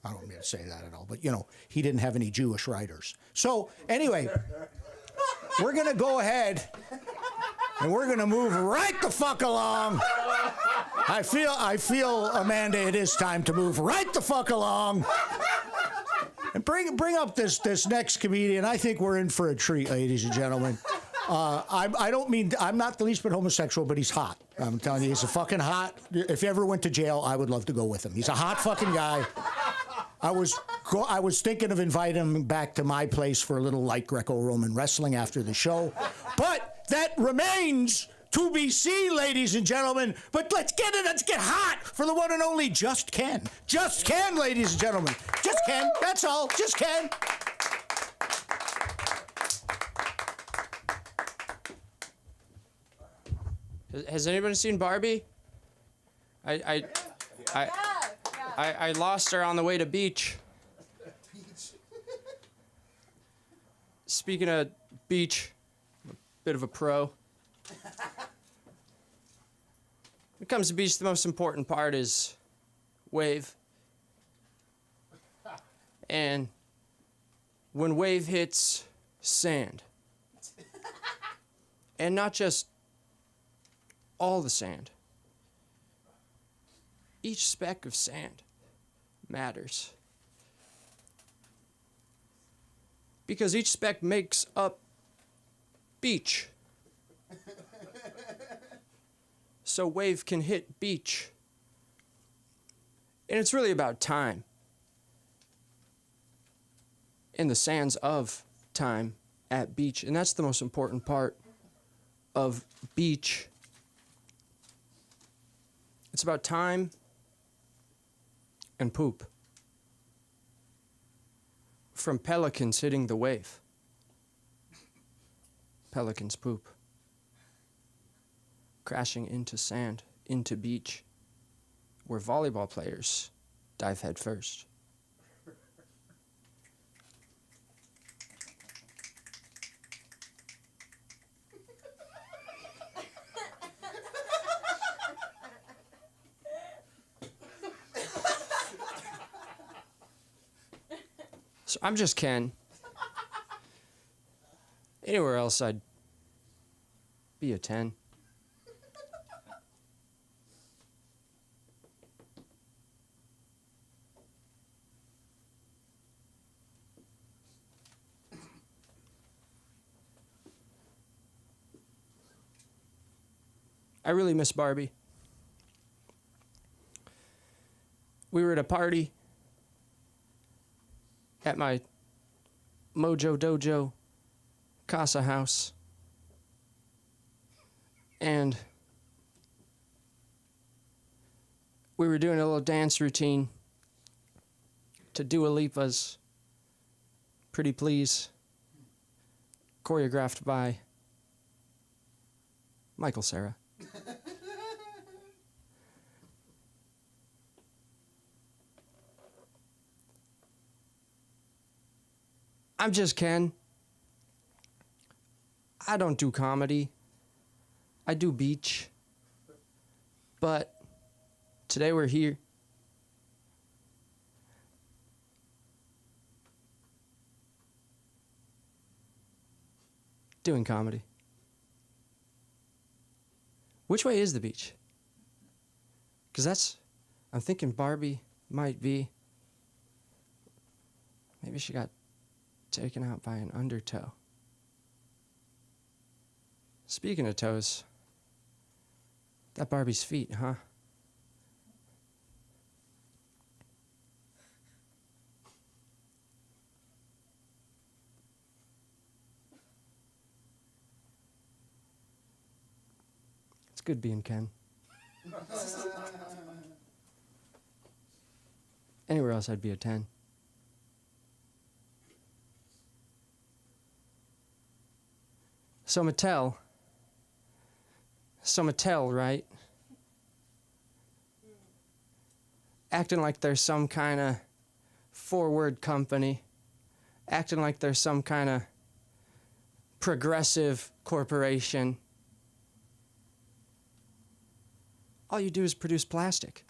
I don't mean to say that at all. But, he didn't have any Jewish writers. So, anyway, we're going to go ahead. And we're gonna move right the fuck along. I feel, Amanda, it is time to move right the fuck along. And bring up this next comedian. I think we're in for a treat, ladies and gentlemen. I'm not the least bit homosexual, but he's hot. I'm telling you, he's a fucking hot. If he ever went to jail, I would love to go with him. He's a hot fucking guy. I was thinking of inviting him back to my place for a little light Greco-Roman wrestling after the show, but that remains to be seen, ladies and gentlemen. But let's get hot for the one and only Just Ken. Just Ken, ladies and gentlemen. Just Ken. That's all. Just Ken. Has anybody seen Barbie? I lost her on the way to beach. Speaking of beach, I'm a bit of a pro. it comes to beach, the most important part is wave. And when wave hits sand, and not just all the sand, each speck of sand matters. Because each speck makes up beach. So wave can hit beach. And it's really about time. And the sands of time at beach. And that's the most important part of beach. It's about time and poop. From pelicans hitting the wave. Pelicans poop. Crashing into sand, into beach, where volleyball players dive head first. So I'm just Ken. Anywhere else I'd be a 10. I really miss Barbie. We were at a party at my Mojo Dojo Casa house. And we were doing a little dance routine to Dua Lipa's Pretty Please, choreographed by Michael Cera. I'm just Ken. I don't do comedy. I do beach. But today we're here. Doing comedy. Which way is the beach? Because I'm thinking Barbie might be. Maybe she got taken out by an undertow. Speaking of toes, that Barbie's feet, huh? It's good being Ken. Anywhere else I'd be a 10. So Mattel, right? Acting like they're some kind of forward company. Acting like they're some kind of progressive corporation. All you do is produce plastic.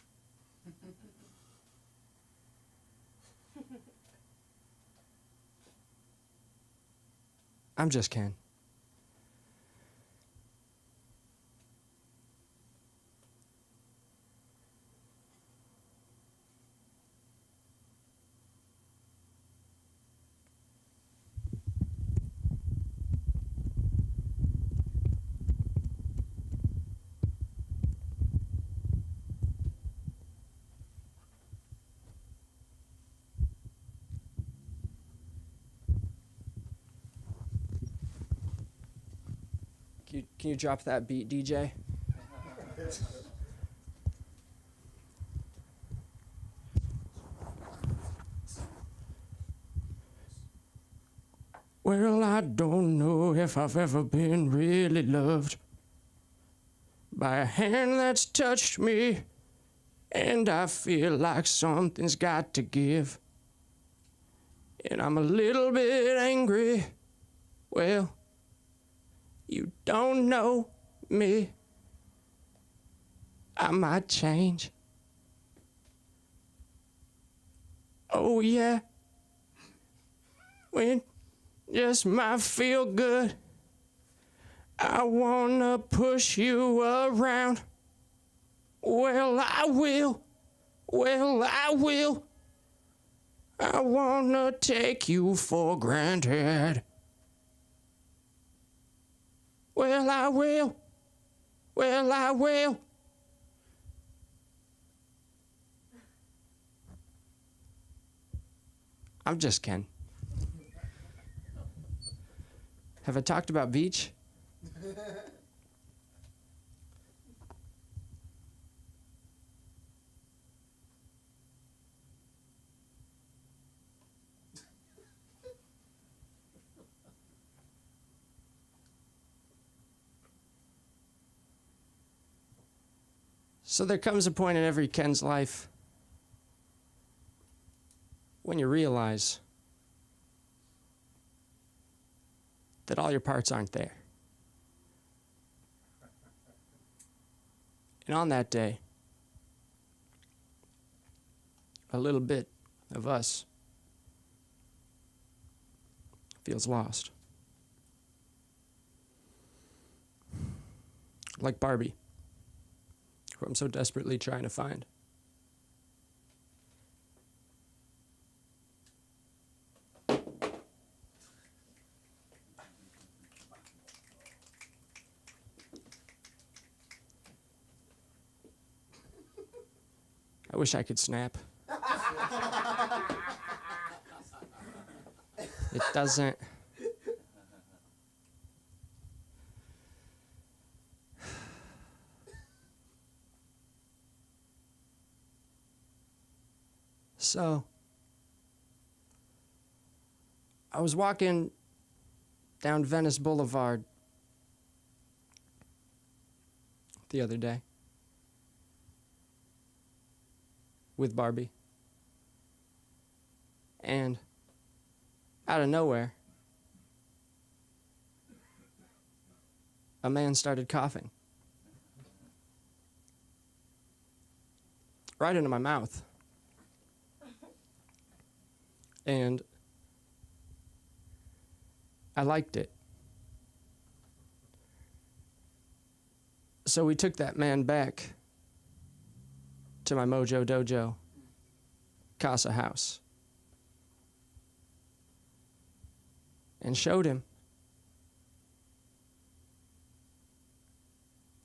I'm just Ken. Can you drop that beat, DJ? Well, I don't know if I've ever been really loved by a hand that's touched me, and I feel like something's got to give, and I'm a little bit angry. Well, you don't know me. I might change. Oh yeah, when just might feel good. I wanna push you around. Well, I will. Well, I will. I wanna take you for granted. Well, I will. Well, I will. I'm just Ken. Have I talked about beach? So there comes a point in every Ken's life when you realize that all your parts aren't there. And on that day, a little bit of us feels lost. Like Barbie, who I'm so desperately trying to find. I wish I could snap. It doesn't. So, I was walking down Venice Boulevard the other day with Barbie. And out of nowhere, a man started coughing right into my mouth. And I liked it. So we took that man back to my Mojo Dojo Casa house and showed him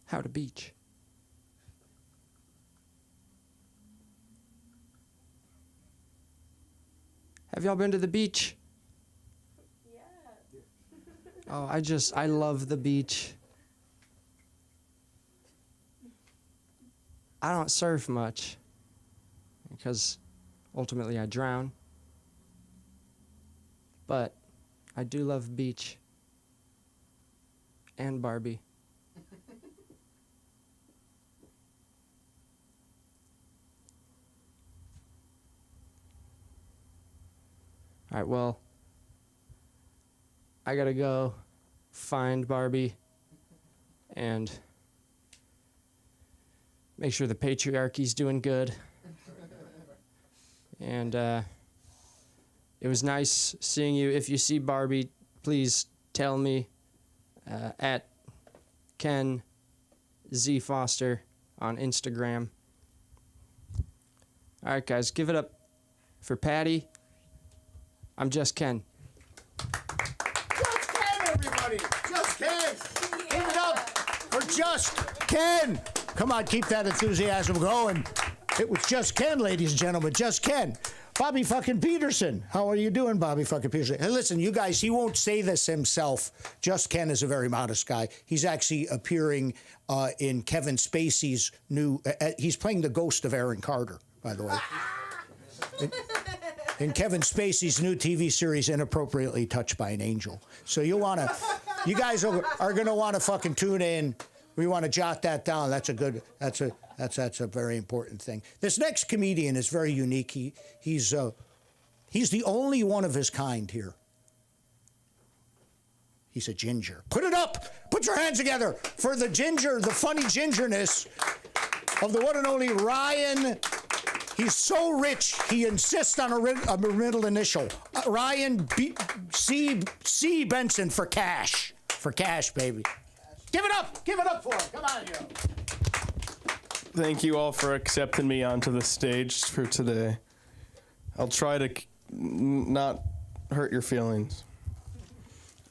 how to beach. Have y'all been to the beach? Yeah. Oh, I love the beach. I don't surf much because ultimately I drown. But I do love beach and Barbie. All right, well, I gotta go find Barbie and make sure the patriarchy's doing good. And it was nice seeing you. If you see Barbie, please tell me at Ken Z Foster on Instagram. All right, guys, give it up for Patty. I'm Just Ken. Just Ken, everybody. Just Ken. Give it up for Just Ken. Come on, keep that enthusiasm going. It was Just Ken, ladies and gentlemen. Just Ken. Bobby fucking Peterson. How are you doing, Bobby fucking Peterson? Hey, listen, you guys, he won't say this himself. Just Ken is a very modest guy. He's actually appearing in Kevin Spacey's new... he's playing the ghost of Aaron Carter, by the way. In Kevin Spacey's new TV series, Inappropriately Touched by an Angel. So you guys are gonna want to fucking tune in. We want to jot that down. That's a very important thing. This next comedian is very unique. He's the only one of his kind here. He's a ginger. Put it up. Put your hands together for the ginger, the funny gingerness. of the one and only Ryan. He's so rich, he insists on a middle initial. Ryan C. Benson for cash. For cash, baby. Give it up for him. Come on, yo. Thank you all for accepting me onto the stage for today. I'll try to not hurt your feelings.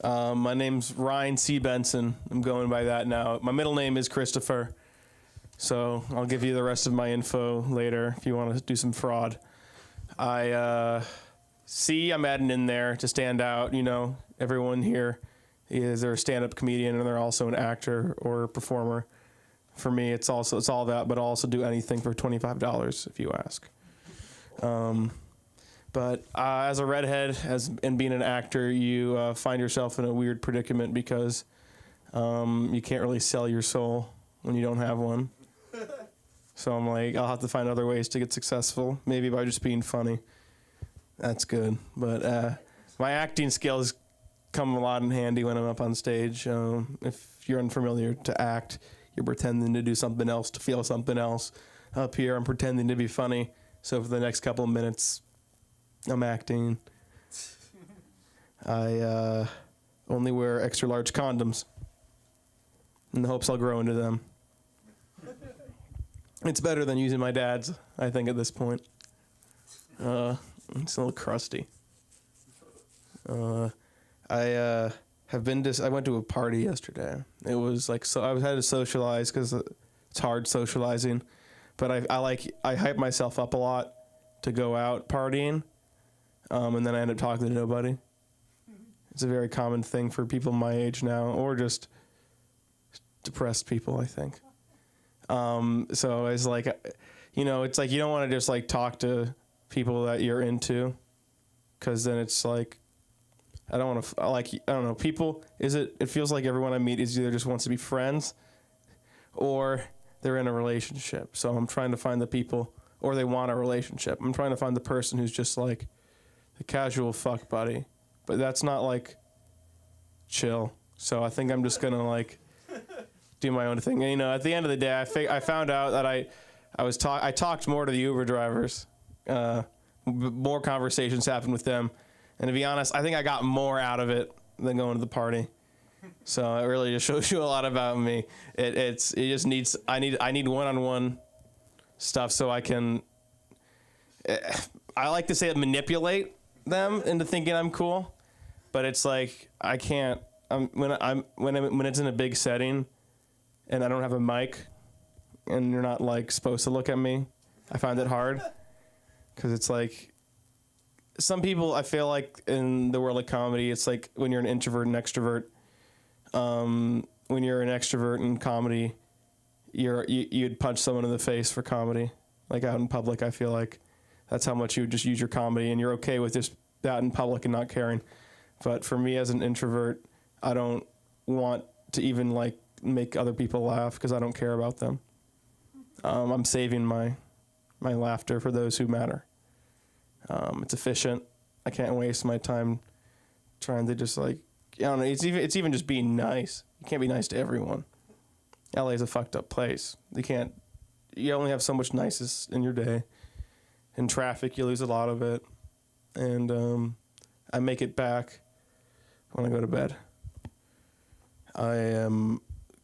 My name's Ryan C. Benson. I'm going by that now. My middle name is Christopher, so I'll give you the rest of my info later if you want to do some fraud. I'm adding in there to stand out. You know, everyone here is they're a stand-up comedian and they're also an actor or a performer. For me, it's all that, but I'll also do anything for $25 if you ask. But as a redhead, and being an actor, you find yourself in a weird predicament because you can't really sell your soul when you don't have one. So I'm like, I'll have to find other ways to get successful, maybe by just being funny. That's good. But my acting skills come a lot in handy when I'm up on stage. If you're unfamiliar to act, you're pretending to do something else to feel something else. Up here, I'm pretending to be funny. So for the next couple of minutes, I'm acting. I only wear extra large condoms in the hopes I'll grow into them. It's better than using my dad's, I think, at this point. It's a little crusty. I went to a party yesterday. It was like, so I had to socialize because it's hard socializing, but I hype myself up a lot to go out partying. And then I end up talking to nobody. It's a very common thing for people my age now, or just depressed people, I think. So it's like, it's like you don't want to just like talk to people that you're into, because then it's like, I don't want to, I don't know, people, it feels like everyone I meet is either just wants to be friends or they're in a relationship. So I'm trying to find the people, or they want a relationship. I'm trying to find the person who's just like the casual fuck buddy, but that's not like chill. So I think I'm just gonna like do my own thing. And, at the end of the day, I found out that I talked more to the Uber drivers. More conversations happened with them, and to be honest, I think I got more out of it than going to the party. So it really just shows you a lot about me. I need one-on-one stuff so I can. I like to say manipulate them into thinking I'm cool, but it's like I can't. When it's in a big setting, and I don't have a mic, and you're not like supposed to look at me, I find it hard, because it's like some people, I feel like in the world of comedy, it's like when you're an introvert and extrovert. When you're an extrovert in comedy, you'd punch someone in the face for comedy. Like out in public, I feel like that's how much you would just use your comedy, and you're okay with just that in public and not caring. But for me as an introvert, I don't want to even like make other people laugh because I don't care about them. I'm saving my laughter for those who matter. It's efficient. I can't waste my time trying to just like, I don't know. It's even just being nice. You can't be nice to everyone. LA is a fucked up place. You only have so much niceness in your day. In traffic, you lose a lot of it. And I make it back when I go to bed. I am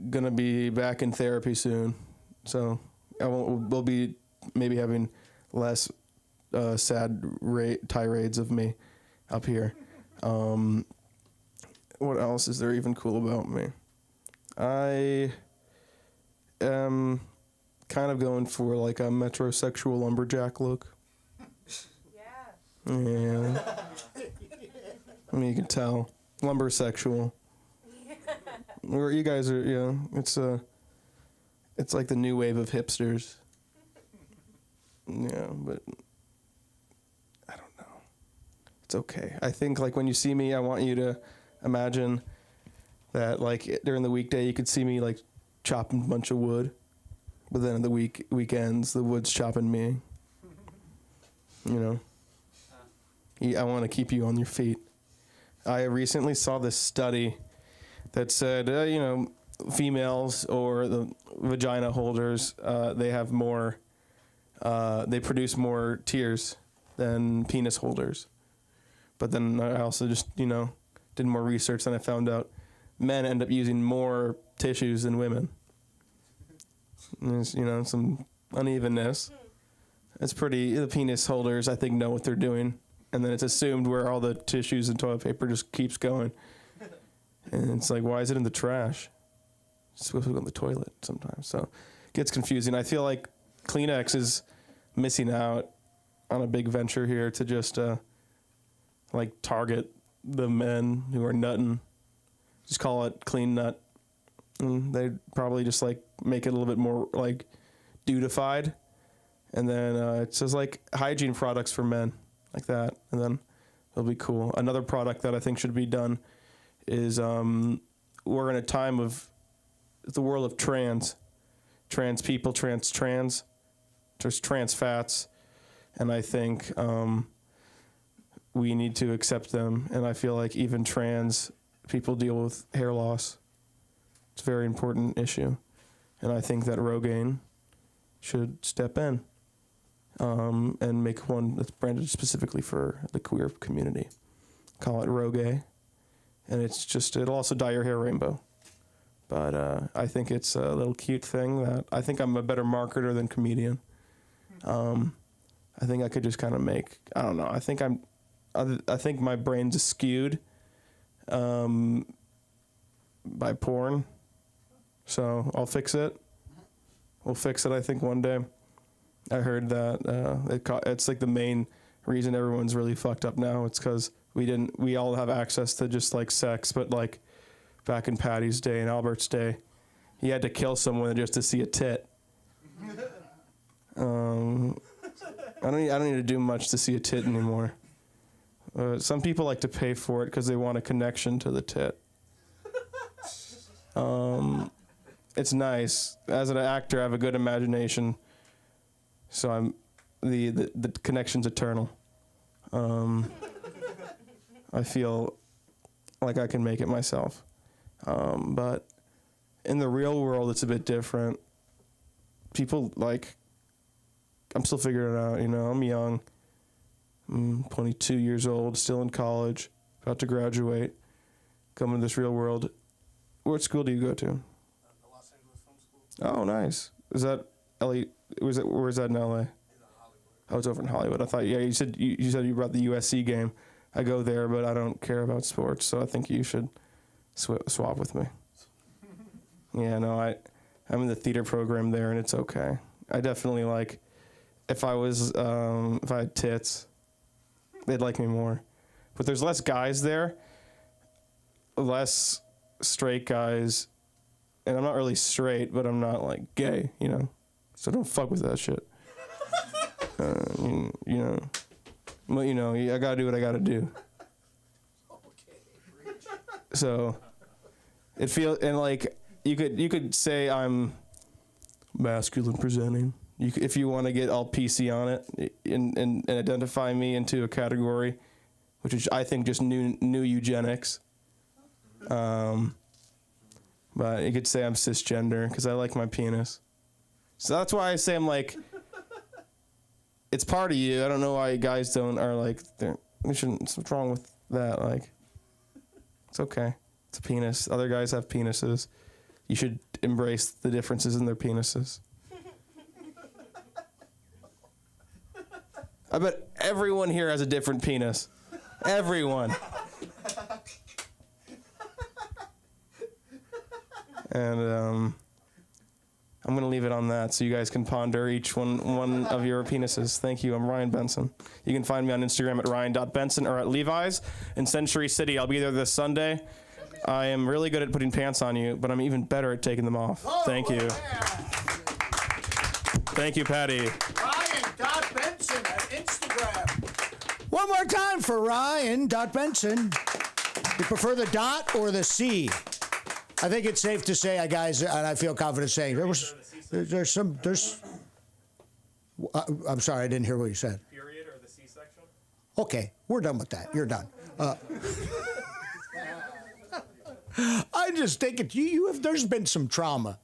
gonna be back in therapy soon, so we'll be maybe having less sad tirades of me up here. What else is there even cool about me? I am kind of going for like a metrosexual lumberjack look. Yeah. I mean, you can tell. Lumbersexual. Or you guys are, it's like the new wave of hipsters. Yeah, but I don't know. It's okay. I think like when you see me, I want you to imagine that like during the weekday you could see me like chopping a bunch of wood, but then at the weekends the wood's chopping me. I want to keep you on your feet. I recently saw this study that said, females or the vagina holders, they have more, they produce more tears than penis holders. But then I also just, did more research and I found out men end up using more tissues than women. And there's, some unevenness. It's the penis holders, I think, know what they're doing. And then it's assumed where all the tissues and toilet paper just keeps going. And it's like, why is it in the trash? It's supposed to go in the toilet sometimes. So it gets confusing. I feel like Kleenex is missing out on a big venture here to just target the men who are nutting. Just call it clean nut. And they'd probably just make it a little bit more dudified. And then it says hygiene products for men, like that. And then it'll be cool. Another product that I think should be done is we're in a time of the world of trans people, trans, there's trans fats, and I think we need to accept them. And I feel like even trans people deal with hair loss. It's a very important issue, and I think that Rogaine should step in and make one that's branded specifically for the queer community. Call it Rogaine. And it'll also dye your hair rainbow. But I think it's a little cute thing that I think I'm a better marketer than comedian. I think I could just kind of I don't know. I think my brain's skewed by porn. So I'll fix it. We'll fix it, I think, one day. I heard that it's the main reason everyone's really fucked up now. It's because we all have access to just sex, but back in Patty's day and Albert's day, you had to kill someone just to see a tit. I don't need to do much to see a tit anymore. Some people like to pay for it because they want a connection to the tit. It's nice. As an actor, I have a good imagination, so the connection's eternal. I feel like I can make it myself. But in the real world, it's a bit different. People I'm still figuring it out, I'm young. I'm 22 years old, still in college, about to graduate, coming to this real world. What school do you go to? The Los Angeles Film School. Oh, nice. Is that LA? Where is that in LA? It's in Hollywood. Oh, it's over in Hollywood. I thought, you said you brought the USC game. I go there, but I don't care about sports, so I think you should swap with me. Yeah, no, I'm in the theater program there, and it's okay. I definitely if I had tits, they'd like me more. But there's less guys there, less straight guys, and I'm not really straight, but I'm not gay, so don't fuck with that shit. Well, I gotta do what I gotta do. So it feels, and you could say I'm masculine presenting. If you want to get all PC on it and identify me into a category, which is I think just new eugenics. But you could say I'm cisgender because I like my penis. So that's why I say I'm it's part of you. I don't know why guys they shouldn't. What's wrong with that? It's okay. It's a penis. Other guys have penises. You should embrace the differences in their penises. I bet everyone here has a different penis. Everyone. And I'm going to leave it on that so you guys can ponder each one of your penises. Thank you. I'm Ryan Benson. You can find me on Instagram at ryan.benson or at Levi's in Century City. I'll be there this Sunday. I am really good at putting pants on you, but I'm even better at taking them off. Thank you. Thank you, Patty. Ryan.Benson at Instagram. One more time for Ryan.Benson. You prefer the dot or the C? I think it's safe to say, guys, and I feel confident saying, I'm sorry, I didn't hear what you said. Period or the C-section? Okay, we're done with that. You're done. I'm just thinking, there's been some trauma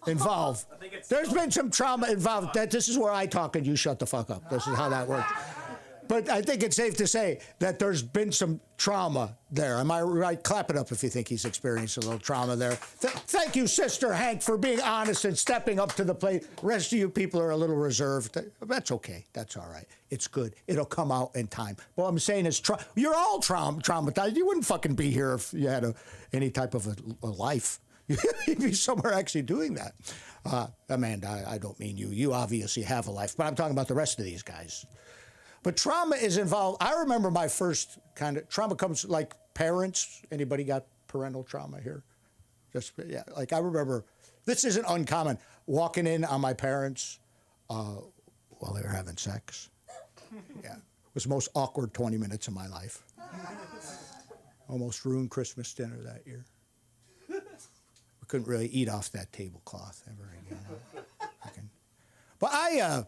involved. There's been some trauma involved. This is where I talk and you shut the fuck up. This is how that works. But I think it's safe to say that there's been some trauma there. Am I right? Clap it up if you think he's experienced a little trauma there. Thank you, Sister Hank, for being honest and stepping up to the plate. The rest of you people are a little reserved. That's okay. That's all right. It's good. It'll come out in time. What I'm saying is you're all traumatized. You wouldn't fucking be here if you had any type of a life. You'd be somewhere actually doing that. Amanda, I don't mean you. You obviously have a life, but I'm talking about the rest of these guys. But trauma is involved. I remember my first kind of trauma comes like parents. Anybody got parental trauma here? Yeah. Like I remember, this isn't uncommon. Walking in on my parents while they were having sex. Yeah, it was the most awkward 20 minutes of my life. Almost ruined Christmas dinner that year. We couldn't really eat off that tablecloth ever again. But I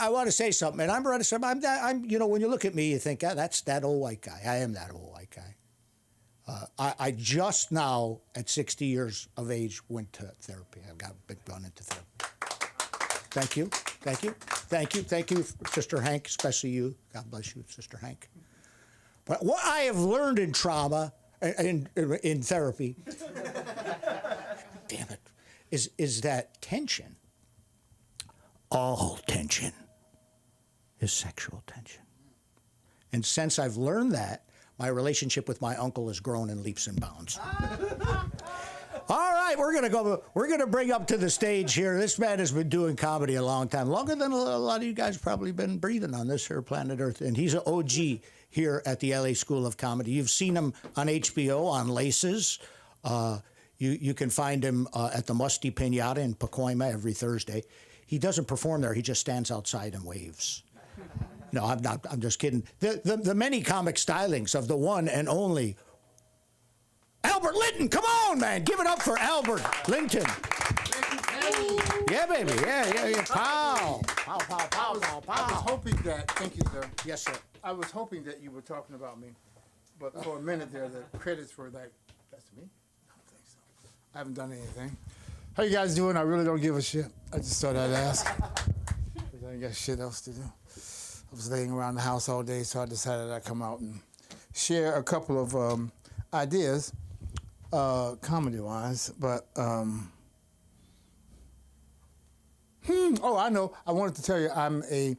want to say something, and I'm ready to say, I'm, you know, when you look at me, you think, that's that old white guy. I am that old white guy. I just now, at 60 years of age, went to therapy. I've gone into therapy. Thank you, Sister Hank, especially you. God bless you, Sister Hank. But what I have learned in trauma, in therapy, damn it, is that tension. All tension is sexual tension. And since I've learned that, my relationship with my uncle has grown in leaps and bounds. All right, we're gonna bring up to the stage here. This man has been doing comedy a long time, longer than a lot of you guys probably been breathing on this here planet Earth. And he's an OG here at the LA School of Comedy. You've seen him on HBO on Laces. You can find him at the Musty Pinata in Pacoima every Thursday. He doesn't perform there. He just stands outside and waves. No, I'm not. I'm just kidding. The many comic stylings of the one and only Albert Linton. Come on, man. Give it up for Albert Linton. Yeah, baby. Yeah. Pow. Pow. I was hoping that, thank you, sir. Yes, sir. I was hoping that you were talking about me, but for a minute there, the credits were like, that's me? I don't think so. I haven't done anything. How you guys doing? I really don't give a shit. I just thought I'd ask. Because I ain't got shit else to do. I was laying around the house all day, so I decided I'd come out and share a couple of ideas, comedy-wise. But, oh, I know. I wanted to tell you I'm a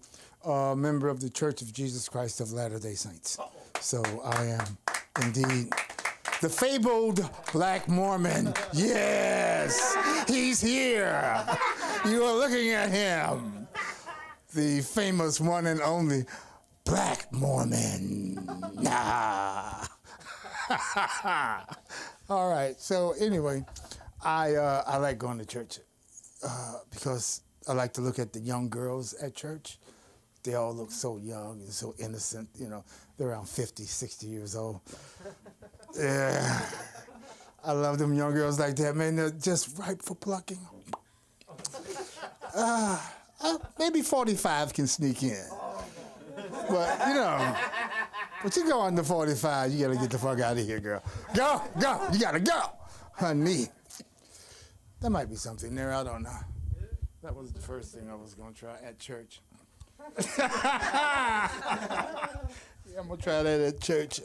member of the Church of Jesus Christ of Latter-day Saints. So I am indeed the fabled Black Mormon. Yes, he's here. You are looking at him. The famous one and only Black Mormon. Nah. All right. So anyway, I like going to church because I like to look at the young girls at church. They all look so young and so innocent. You know, they're around 50, 60 years old. Yeah. I love them young girls like that, man. They're just ripe for plucking. Maybe 45 can sneak in. But, you know, but you go under 45, you gotta get the fuck out of here, girl. Go, you gotta go, honey. There might be something there, I don't know. That was the first thing I was gonna try at church. Yeah, I'm gonna try that at church.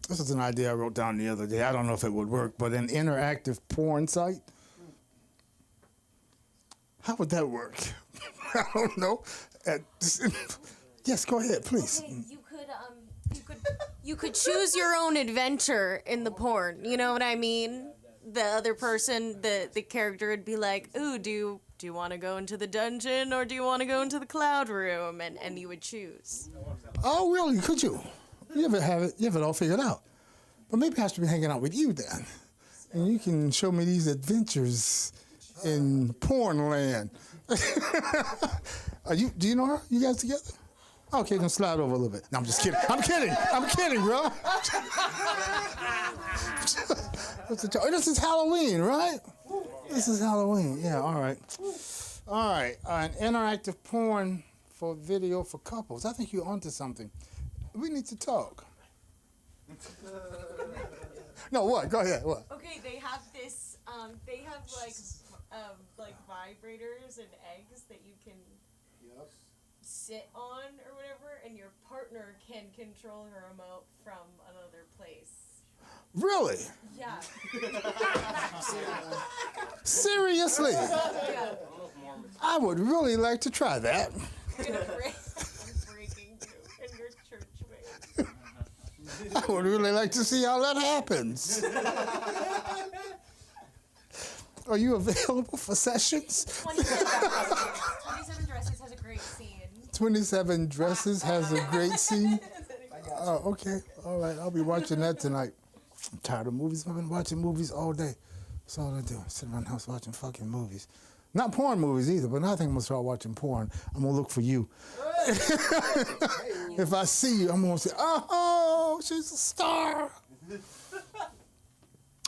This is an idea I wrote down the other day. I don't know if it would work, but an interactive porn site. How would that work? I don't know. Yes, go ahead, please. Okay, you could choose your own adventure in the porn. You know what I mean? The other person, the character would be like, "Ooh, do you want to go into the dungeon or do you want to go into the cloud room?" And you would choose. Oh, really? Could you? You have it all figured out. But maybe I should be hanging out with you then. And you can show me these adventures in porn land. Do you know her? You guys together? Okay, then slide over a little bit. No, I'm just kidding. I'm kidding, bro. This is Halloween, right? This is Halloween. Yeah, all right. All right. An interactive porn for video for couples. I think you're onto something. We need to talk. No, what? Go ahead. What? Okay, they have this. They have like vibrators and eggs that you can sit on or whatever, and your partner can control her remote from another place. Really? Yeah. Seriously? Yeah. I would really like to try that. I'm breaking you in your church way. I would really like to see how that happens. Are you available for sessions? 27 Dresses has a great scene. 27 Dresses has a great scene. Oh, okay. All right. I'll be watching that tonight. I'm tired of movies. I've been watching movies all day. That's all I do. Sit around the house watching fucking movies. Not porn movies either, but I think I'm going to start watching porn. I'm going to look for you. If I see you, I'm going to say, oh, she's a star.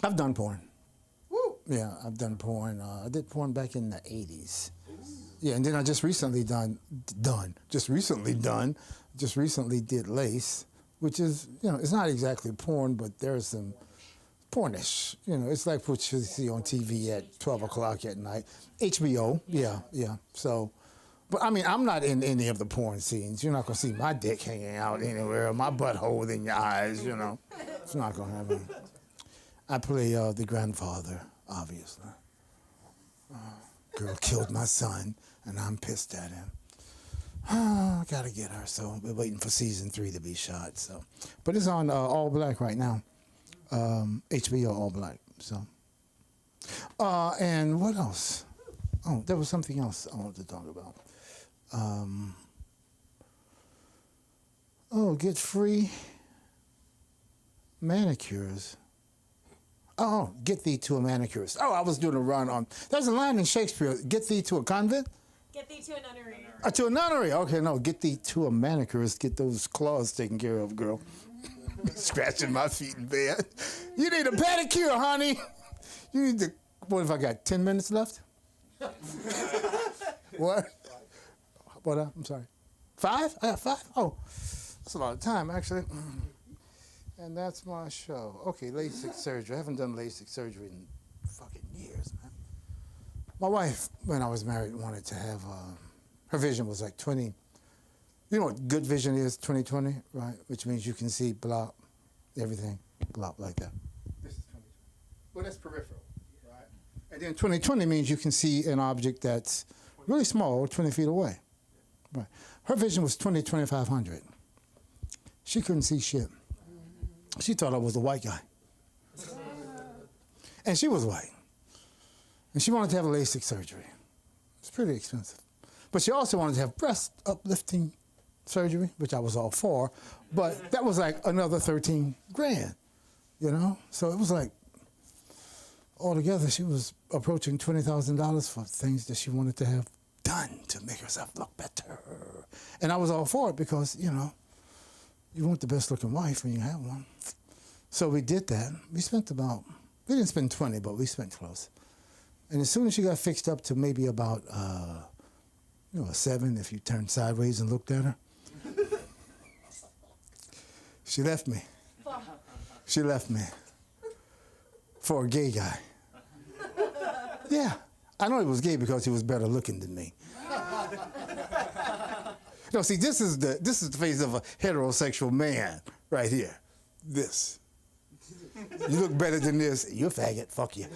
I've done porn. Woo. Yeah, I've done porn. I did porn back in the 80s. Yeah, and then I just recently just recently did Lace, which is, it's not exactly porn, but there's some pornish. It's like what you see on TV at 12 o'clock at night. HBO, yeah. So, but I mean, I'm not in any of the porn scenes. You're not going to see my dick hanging out anywhere, or my butthole in your eyes, It's not going to happen. I play the grandfather, obviously. Girl killed my son, and I'm pissed at him. I gotta get her, so we're waiting for season 3 to be shot. So, but it's on All Black right now, HBO All Black. So, and what else? Oh, there was something else I wanted to talk about. Get free manicures. Oh, get thee to a manicurist. Oh, I was doing a run on. There's a line in Shakespeare. Get thee to a convent. Get thee to a nunnery. To a nunnery. Okay, no. Get thee to a manicurist. Get those claws taken care of, girl. Scratching my feet in bed. You need a pedicure, honey. You need to. What if I got 10 minutes left? What? What? I'm sorry. 5? I got 5? Oh, that's a lot of time, actually. And that's my show. Okay, LASIK surgery. I haven't done LASIK surgery in fucking years, man. My wife, when I was married, wanted to have, her vision was like 20. You know what good vision is, 20/20, right? Which means you can see blop, everything, blop like that. This is 20/20. Well, that's peripheral, right? And then 20/20 means you can see an object that's really small, 20 feet away. Right. Her vision was 20/2500. She couldn't see shit. She thought I was a white guy. And she was white. And she wanted to have a LASIK surgery. It's pretty expensive. But she also wanted to have breast uplifting surgery, which I was all for. But that was like another 13 grand, So it was like, altogether, she was approaching $20,000 for things that she wanted to have done to make herself look better. And I was all for it because, you want the best looking wife when you have one. So we did that. We didn't spend 20, but we spent close. And as soon as she got fixed up to maybe about, a 7 if you turned sideways and looked at her, she left me. She left me for a gay guy. Yeah, I know he was gay because he was better looking than me. No, see, this is the face of a heterosexual man right here. This. You look better than this. You're a faggot. Fuck you.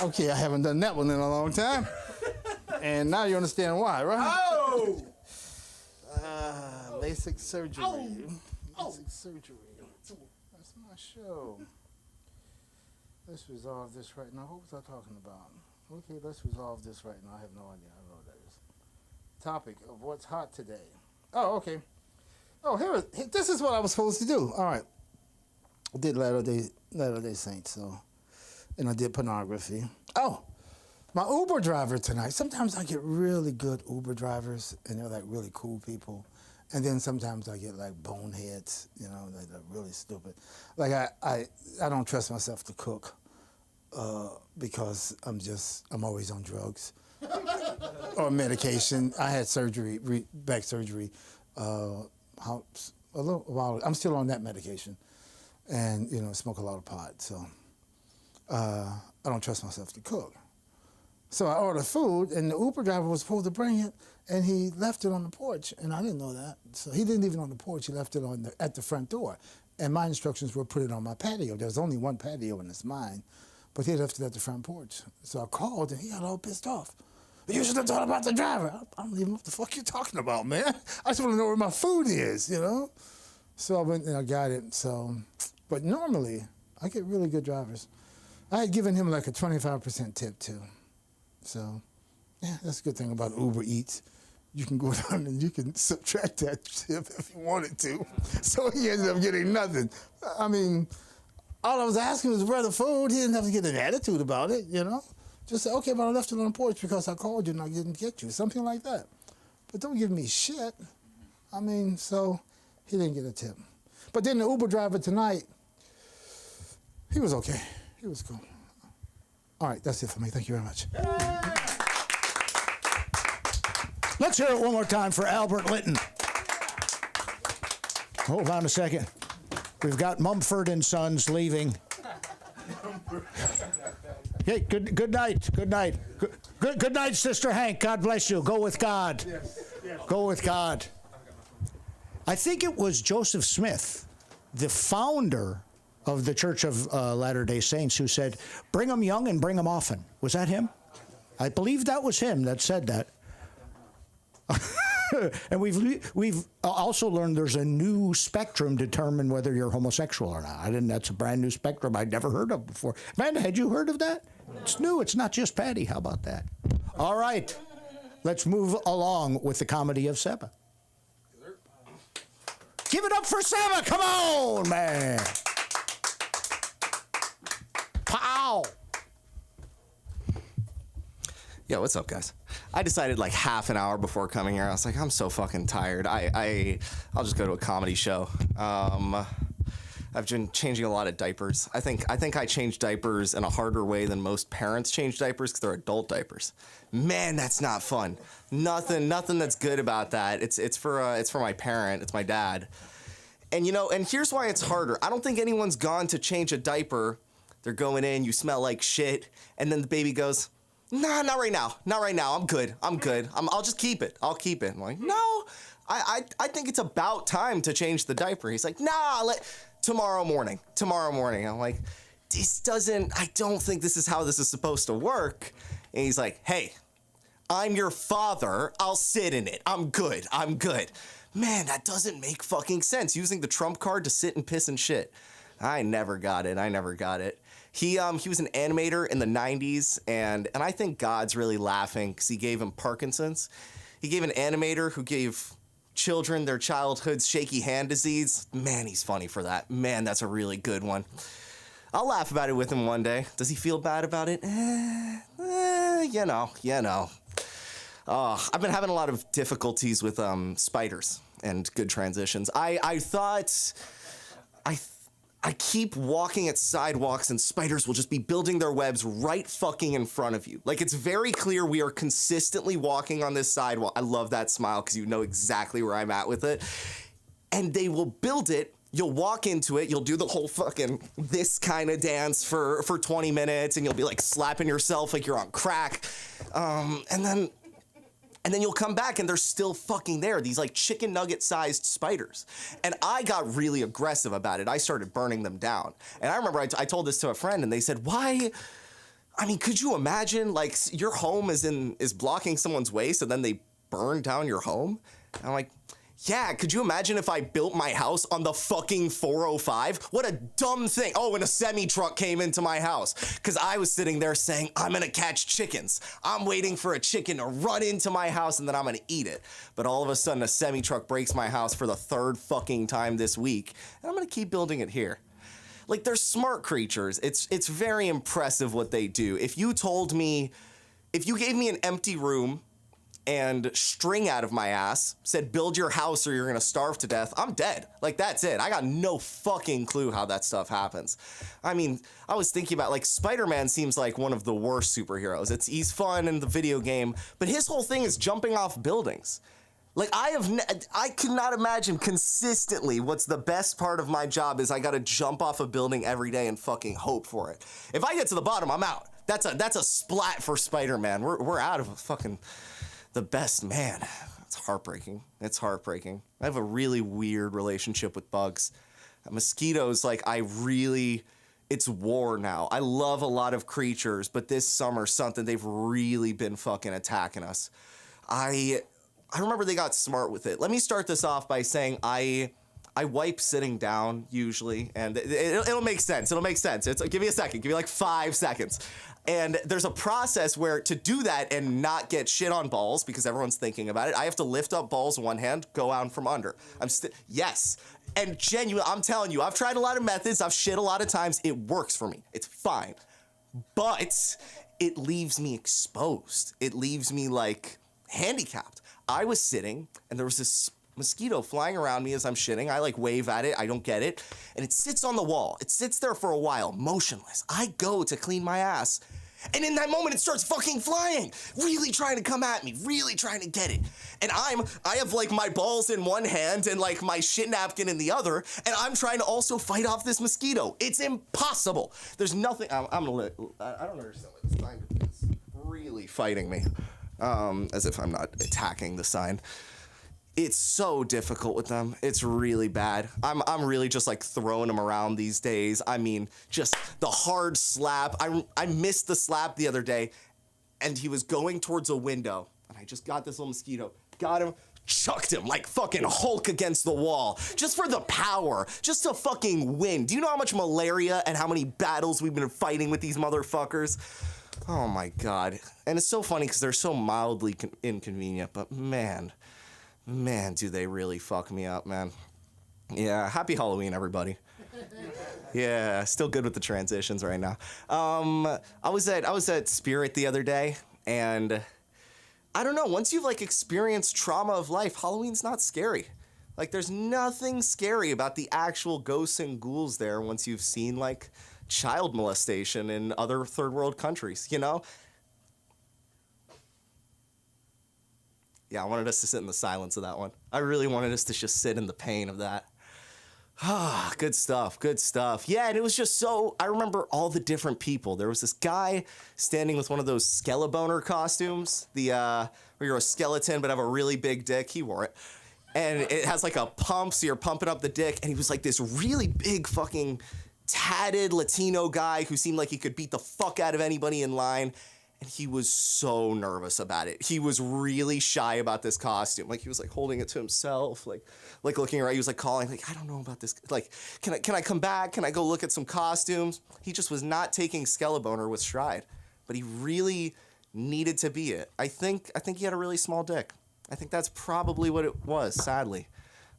Okay, I haven't done that one in a long time. And now you understand why, right? Oh! LASIK surgery. LASIK surgery. That's my show. Let's resolve this right now. What was I talking about? Okay, let's resolve this right now. I have no idea. I don't know what that is. Topic of what's hot today. Oh, okay. Oh, this is what I was supposed to do. All right. I did Latter-day Saints, and I did pornography. Oh, my Uber driver tonight. Sometimes I get really good Uber drivers, and they're like really cool people. And then sometimes I get like boneheads, they're really stupid. Like I don't trust myself to cook because I'm always on drugs. or medication. I had surgery, back surgery, a little while. I'm still on that medication, and smoke a lot of pot. So I don't trust myself to cook. So I ordered food, and the Uber driver was supposed to bring it, and he left it on the porch, and I didn't know that. So he didn't leave it on the porch. He left it at the front door, and my instructions were put it on my patio. There was only one patio, and it's mine, but he left it at the front porch. So I called, and he got all pissed off. You should have thought about the driver. I don't even know what the fuck you're talking about, man. I just want to know where my food is, So I went and I got it. So, but normally I get really good drivers. I had given him like a 25% tip too. So, yeah, that's a good thing about Uber Eats. You can go down and you can subtract that tip if you wanted to. So he ended up getting nothing. I mean, all I was asking was where the food. He didn't have to get an attitude about it, Just say, okay, but I left it on the porch because I called you and I didn't get you. Something like that. But don't give me shit. I mean, so he didn't get a tip. But then the Uber driver tonight, he was okay. He was cool. All right, that's it for me. Thank you very much. Let's hear it one more time for Albert Linton. Hold on a second. We've got Mumford and Sons leaving. Hey, good night. Good night. Good night, Sister Hank. God bless you. Go with God. Go with God. I think it was Joseph Smith, the founder of the Church of Latter-day Saints, who said, bring them young and bring them often. Was that him? I believe that was him that said that. And we've also learned there's a new spectrum to determine whether you're homosexual or not. That's a brand new spectrum I'd never heard of before. Amanda, had you heard of that? It's new. It's not just Patty. How about that? All right. Let's move along with the comedy of Seba. Give it up for Seba. Come on, man. Pow. Yo, what's up, guys? I decided like half an hour before coming here. I was like, I'm so fucking tired. I'll just go to a comedy show. I've been changing a lot of diapers. I think I change diapers in a harder way than most parents change diapers because they're adult diapers. Man, that's not fun. Nothing that's good about that. It's for my parent. It's my dad. And and here's why it's harder. I don't think anyone's gone to change a diaper. They're going in, you smell like shit, and then the baby goes, nah, not right now. Not right now. I'm good. I'll just keep it. I'll keep it. I'm like, no, I think it's about time to change the diaper. He's like, nah, tomorrow morning. I'm like, I don't think this is how this is supposed to work. And he's like, hey, I'm your father. I'll sit in it. I'm good. Man, that doesn't make fucking sense. Using the trump card to sit and piss and shit. I never got it. He was an animator in the 90s, and I think God's really laughing because he gave him Parkinson's. He gave an animator who gave children their childhood's shaky hand disease. Man, he's funny for that. Man, that's a really good one. I'll laugh about it with him one day. Does he feel bad about it? You know. I've been having a lot of difficulties with spiders and good transitions. I keep walking at sidewalks and spiders will just be building their webs right fucking in front of you. Like, it's very clear we are consistently walking on this sidewalk. I love that smile because you know exactly where I'm at with it. And they will build it. You'll walk into it. You'll do the whole fucking this kind of dance for 20 minutes and you'll be like slapping yourself like you're on crack. And then you'll come back and they're still fucking there. These like chicken nugget sized spiders. And I got really aggressive about it. I started burning them down. And I remember I told this to a friend and they said, why? I mean, could you imagine like your home is blocking someone's way so then they burn down your home? And I'm like, yeah, could you imagine if I built my house on the fucking 405? What a dumb thing. Oh, and a semi-truck came into my house because I was sitting there saying, I'm going to catch chickens. I'm waiting for a chicken to run into my house and then I'm going to eat it. But all of a sudden, a semi-truck breaks my house for the third fucking time this week. And I'm going to keep building it here. Like, they're smart creatures. It's very impressive what they do. If you gave me an empty room and string out of my ass, said, build your house or you're gonna starve to death, I'm dead. Like, that's it. I got no fucking clue how that stuff happens. I mean, I was thinking about, like, Spider-Man seems like one of the worst superheroes. He's fun in the video game, but his whole thing is jumping off buildings. Like, I could not imagine consistently what's the best part of my job is I gotta jump off a building every day and fucking hope for it. If I get to the bottom, I'm out. That's a splat for Spider-Man. We're out of fucking the best man. It's heartbreaking. It's heartbreaking. I have a really weird relationship with bugs. Mosquitoes, like, it's war now. I love a lot of creatures, but this summer, they've really been fucking attacking us. I remember they got smart with it. Let me start this off by saying I wipe sitting down usually, and it'll make sense. It'll make sense. Give me a second. Give me like 5 seconds. And there's a process where to do that and not get shit on balls, because everyone's thinking about it, I have to lift up balls in one hand, go out from under. Yes. And genuinely, I'm telling you, I've tried a lot of methods. I've shit a lot of times. It works for me. It's fine. But it leaves me exposed. It leaves me like handicapped. I was sitting and there was this mosquito flying around me as I'm shitting. I like wave at it. I don't get it. And it sits on the wall. It sits there for a while, motionless. I go to clean my ass. And in that moment, it starts fucking flying, really trying to come at me, really trying to get it. And I have like my balls in one hand and like my shit napkin in the other, and I'm trying to also fight off this mosquito. It's impossible. There's nothing, I don't understand what this sign is really fighting me, as if I'm not attacking the sign. It's so difficult with them. It's really bad. I'm really just like throwing them around these days. I mean, just the hard slap. I missed the slap the other day, and he was going towards a window, and I just got this little mosquito, got him, chucked him like fucking Hulk against the wall, just for the power, just to fucking win. Do you know how much malaria and how many battles we've been fighting with these motherfuckers? Oh my God. And it's so funny because they're so mildly inconvenient, but man, do they really fuck me up, man. Yeah, happy Halloween, everybody. Yeah, still good with the transitions right now. I was at Spirit the other day, and I don't know, once you've like experienced trauma of life, Halloween's not scary. Like, there's nothing scary about the actual ghosts and ghouls there once you've seen like child molestation in other third world countries, you know? Yeah, I wanted us to sit in the silence of that one. I really wanted us to just sit in the pain of that. Ah, good stuff, good stuff. Yeah, and it was just so, I remember all the different people. There was this guy standing with one of those Skelebaner costumes, where you're a skeleton but have a really big dick. He wore it. And it has like a pump, so you're pumping up the dick. And he was like this really big fucking tatted Latino guy who seemed like he could beat the fuck out of anybody in line. And he was so nervous about it. He was really shy about this costume. Like, he was like holding it to himself, like looking around. He was like calling, like, I don't know about this. Like, can I come back? Can I go look at some costumes? He just was not taking Skelebaner with stride, but he really needed to be it. I think he had a really small dick. I think that's probably what it was, sadly.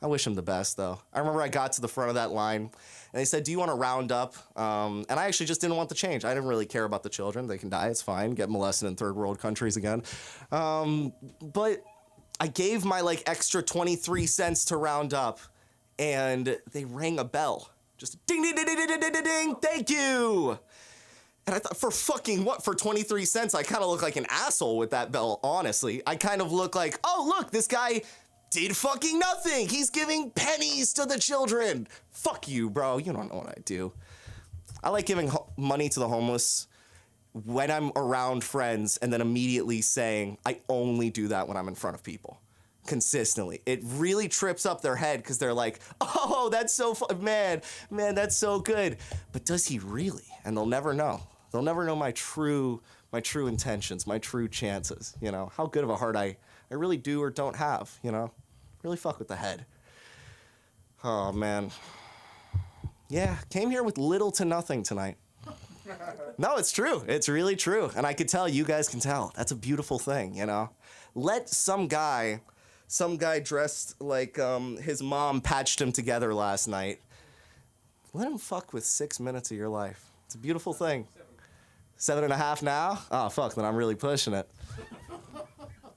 I wish him the best, though. I remember I got to the front of that line, and they said, do you want to round up? And I actually just didn't want the change. I didn't really care about the children. They can die. It's fine. Get molested in third world countries again. But I gave my, like, extra 23 cents to round up, and they rang a bell. Just ding, ding, ding, ding, ding, ding, ding, ding. Thank you. And I thought, for fucking what? For 23 cents, I kind of look like an asshole with that bell, honestly. I kind of look like, oh, look, this guy did fucking nothing. He's giving pennies to the children. Fuck you, bro. You don't know what I do. I like giving money to the homeless when I'm around friends and then immediately saying, I only do that when I'm in front of people. Consistently. It really trips up their head because they're like, oh, that's so fun. Man, that's so good. But does he really? And they'll never know. They'll never know my true intentions, my true chances, you know, how good of a heart I really do or don't have, you know, really fuck with the head. Oh, man. Yeah, came here with little to nothing tonight. No, it's true. It's really true. And I could tell, you guys can tell. That's a beautiful thing, you know. Let some guy dressed like his mom patched him together last night. Let him fuck with 6 minutes of your life. It's a beautiful thing. 7.5 now? Oh, fuck, then I'm really pushing it.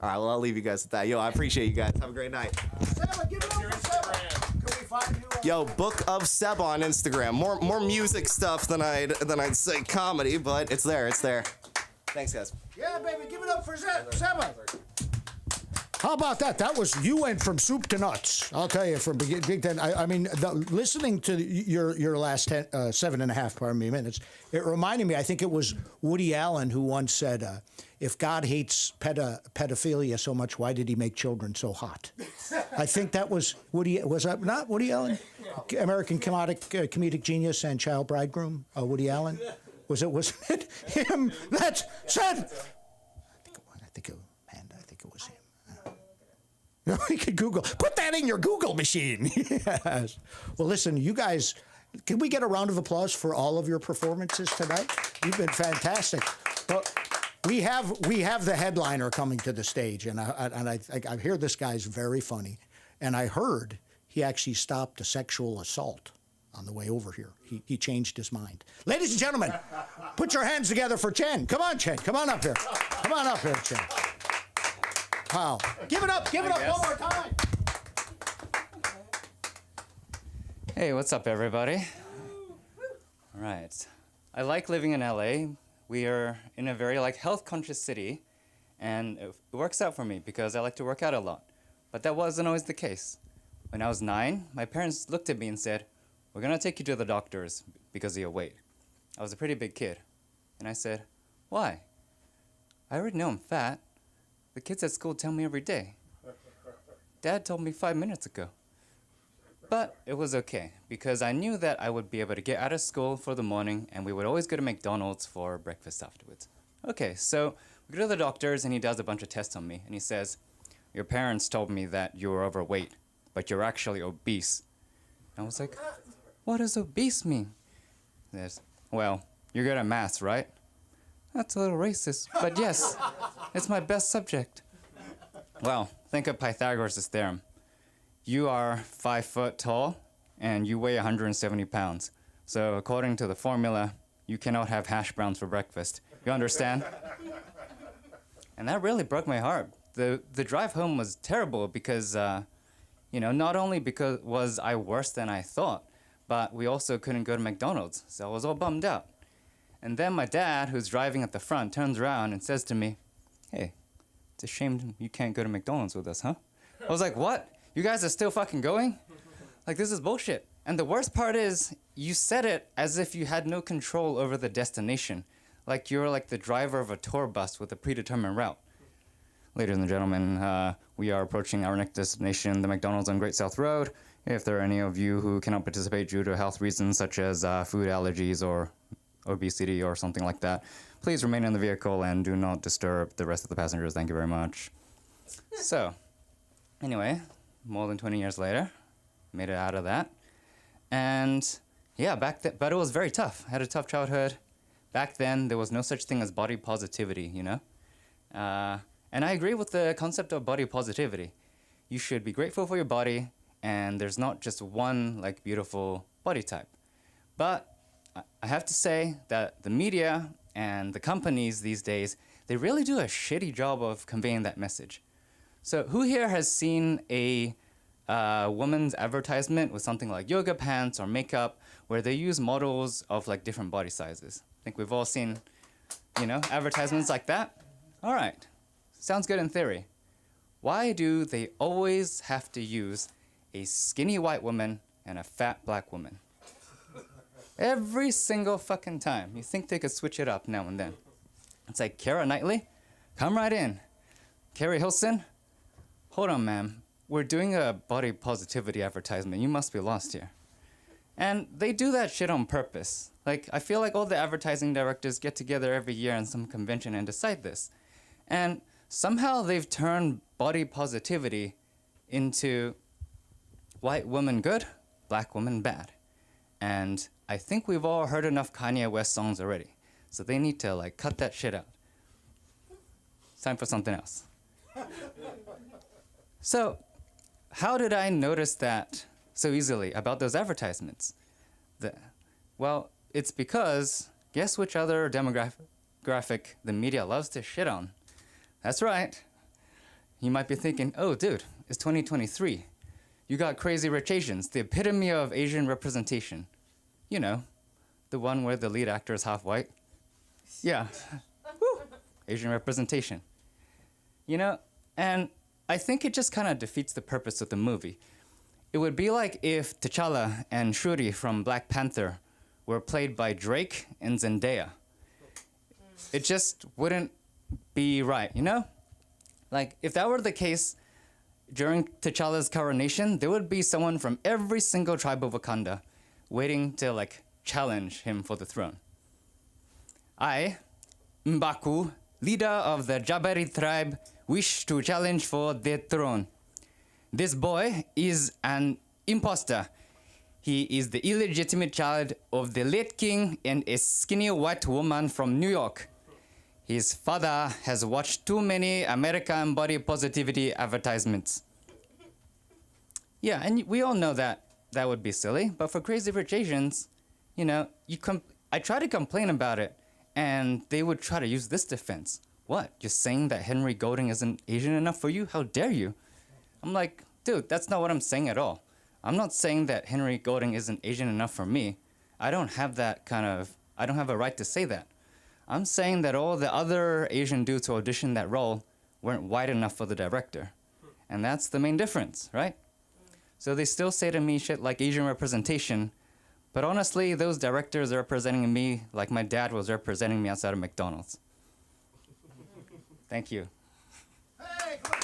All right, well, I'll leave you guys with that. Yo, I appreciate you guys. Have a great night. Seba, give it up for Seba. Can we find you? Yo, Book of Seb on Instagram. More music stuff than I'd say comedy, but it's there. It's there. Thanks, guys. Yeah, baby, give it up for Seba. How about that? That was, you went from soup to nuts. I'll tell you, from Big Ten. I mean, listening to your last 7.5 minutes, it reminded me, I think it was Woody Allen who once said, if God hates pedophilia so much, why did he make children so hot? I think that was was that not Woody Allen? American comedic genius and child bridegroom, Woody Allen? Wasn't it him that said? I think it was him. No, we could Google. Put that in your Google machine. Yes. Well, listen, you guys, can we get a round of applause for all of your performances tonight? You've been fantastic. Well, we have the headliner coming to the stage, and I hear this guy's very funny, and I heard he actually stopped a sexual assault on the way over here. He changed his mind. Ladies and gentlemen, put your hands together for Chen. Come on, Chen. Come on up here. Come on up here, Chen. Wow. Give it up one more time. Hey, what's up, everybody? All right. I like living in LA. We are in a very health-conscious city, and it works out for me because I like to work out a lot. But that wasn't always the case. When I was 9, my parents looked at me and said, "We're gonna take you to the doctors because of your weight." I was a pretty big kid, and I said, "Why? I already know I'm fat. The kids at school tell me every day. Dad told me 5 minutes ago." But it was okay, because I knew that I would be able to get out of school for the morning, and we would always go to McDonald's for breakfast afterwards. Okay, so we go to the doctors, and he does a bunch of tests on me, and he says, "Your parents told me that you were overweight, but you're actually obese." And I was like, "What does obese mean?" He says, "Well, you're good at maths, right?" That's a little racist, but yes, it's my best subject. Well, think of Pythagoras' theorem. You are 5 foot tall, and you weigh 170 pounds. So according to the formula, you cannot have hash browns for breakfast. You understand? And that really broke my heart. The drive home was terrible because, not only because was I worse than I thought, but we also couldn't go to McDonald's, so I was all bummed out. And then my dad, who's driving at the front, turns around and says to me, "Hey, it's a shame you can't go to McDonald's with us, huh?" I was like, "What? You guys are still fucking going? This is bullshit." And the worst part is, you said it as if you had no control over the destination. Like you're like the driver of a tour bus with a predetermined route. Ladies and gentlemen, we are approaching our next destination, the McDonald's on Great South Road. If there are any of you who cannot participate due to health reasons such as food allergies or obesity or something like that, please remain in the vehicle and do not disturb the rest of the passengers. Thank you very much. So, anyway, more than 20 years later, made it out of that. And yeah, but it was very tough. I had a tough childhood. Back then, there was no such thing as body positivity, And I agree with the concept of body positivity. You should be grateful for your body, and there's not just one beautiful body type. But I have to say that the media and the companies these days, they really do a shitty job of conveying that message. So who here has seen a woman's advertisement with something like yoga pants or makeup where they use models of different body sizes? I think we've all seen, advertisements like that. All right, sounds good in theory. Why do they always have to use a skinny white woman and a fat black woman? Every single fucking time. You think they could switch it up now and then. It's like, Keira Knightley, come right in. Carrie Hilson, hold on, ma'am. We're doing a body positivity advertisement. You must be lost here. And they do that shit on purpose. I feel like all the advertising directors get together every year in some convention and decide this. And somehow they've turned body positivity into white woman good, black woman bad. And I think we've all heard enough Kanye West songs already. So they need to cut that shit out. It's time for something else. So, how did I notice that so easily about those advertisements? Well, it's because, guess which other demographic the media loves to shit on? That's right. you might be thinking, oh, dude, it's 2023. You got Crazy Rich Asians, the epitome of Asian representation. You know, the one where the lead actor is half white. Yeah. Woo. Asian representation. You know, and I think it just kind of defeats the purpose of the movie. It would be like if T'Challa and Shuri from Black Panther were played by Drake and Zendaya. It just wouldn't be right, you know? Like, if that were the case, during T'Challa's coronation, there would be someone from every single tribe of Wakanda waiting to, like, challenge him for the throne. I, M'Baku, leader of the Jabari tribe, wish to challenge for the throne. This boy is an imposter. He is the illegitimate child of the late king and a skinny white woman from New York. His father has watched too many American body positivity advertisements. Yeah, and we all know that that would be silly, but for Crazy Rich Asians, you know, I try to complain about it, and they would try to use this defense. What, you're saying that Henry Golding isn't Asian enough for you? How dare you? I'm like, dude, that's not what I'm saying at all. I'm not saying that Henry Golding isn't Asian enough for me. I don't have a right to say that. I'm saying that all the other Asian dudes who auditioned that role weren't white enough for the director. And that's the main difference, right? So they still say to me shit like Asian representation, but honestly, those directors are representing me like my dad was representing me outside of McDonald's. Thank you. Hey, come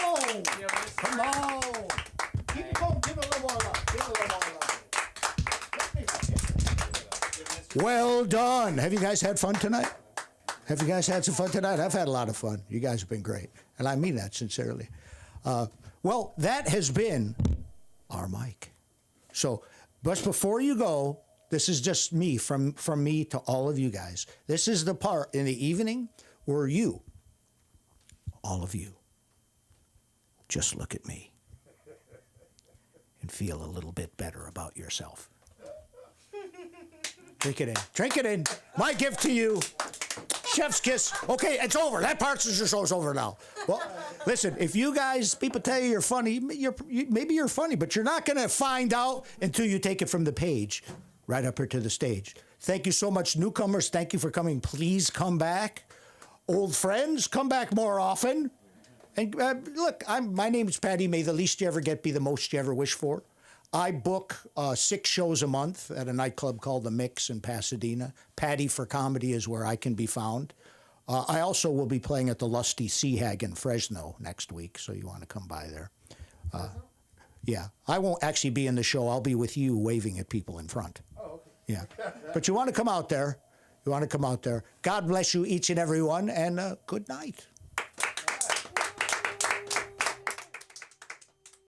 on! Come on! Keep it going. Give it a little more love. Give it a little more love. Well done. Have you guys had fun tonight? Have you guys had some fun tonight? I've had a lot of fun. You guys have been great. And I mean that sincerely. Well, that has been our mic. So, but before you go, this is just me, from me to all of you guys. This is the part in the evening where you, all of you, just look at me and feel a little bit better about yourself. Drink it in. Drink it in. My gift to you. Chef's kiss. Okay, it's over. That part of the show's over now. Well, listen, if you guys, people tell you you're funny, maybe you're funny, but you're not going to find out until you take it from the page right up here to the stage. Thank you so much, newcomers. Thank you for coming. Please come back. Old friends, come back more often. And look, my name is Patty. May the least you ever get be the most you ever wish for. I book 6 shows a month at a nightclub called The Mix in Pasadena. Patty for Comedy is where I can be found. I also will be playing at the Lusty Sea Hag in Fresno next week, so you want to come by there. Yeah, I won't actually be in the show. I'll be with you waving at people in front. Oh, okay. Yeah, but you want to come out there. You want to come out there. God bless you, each and every one, and good night.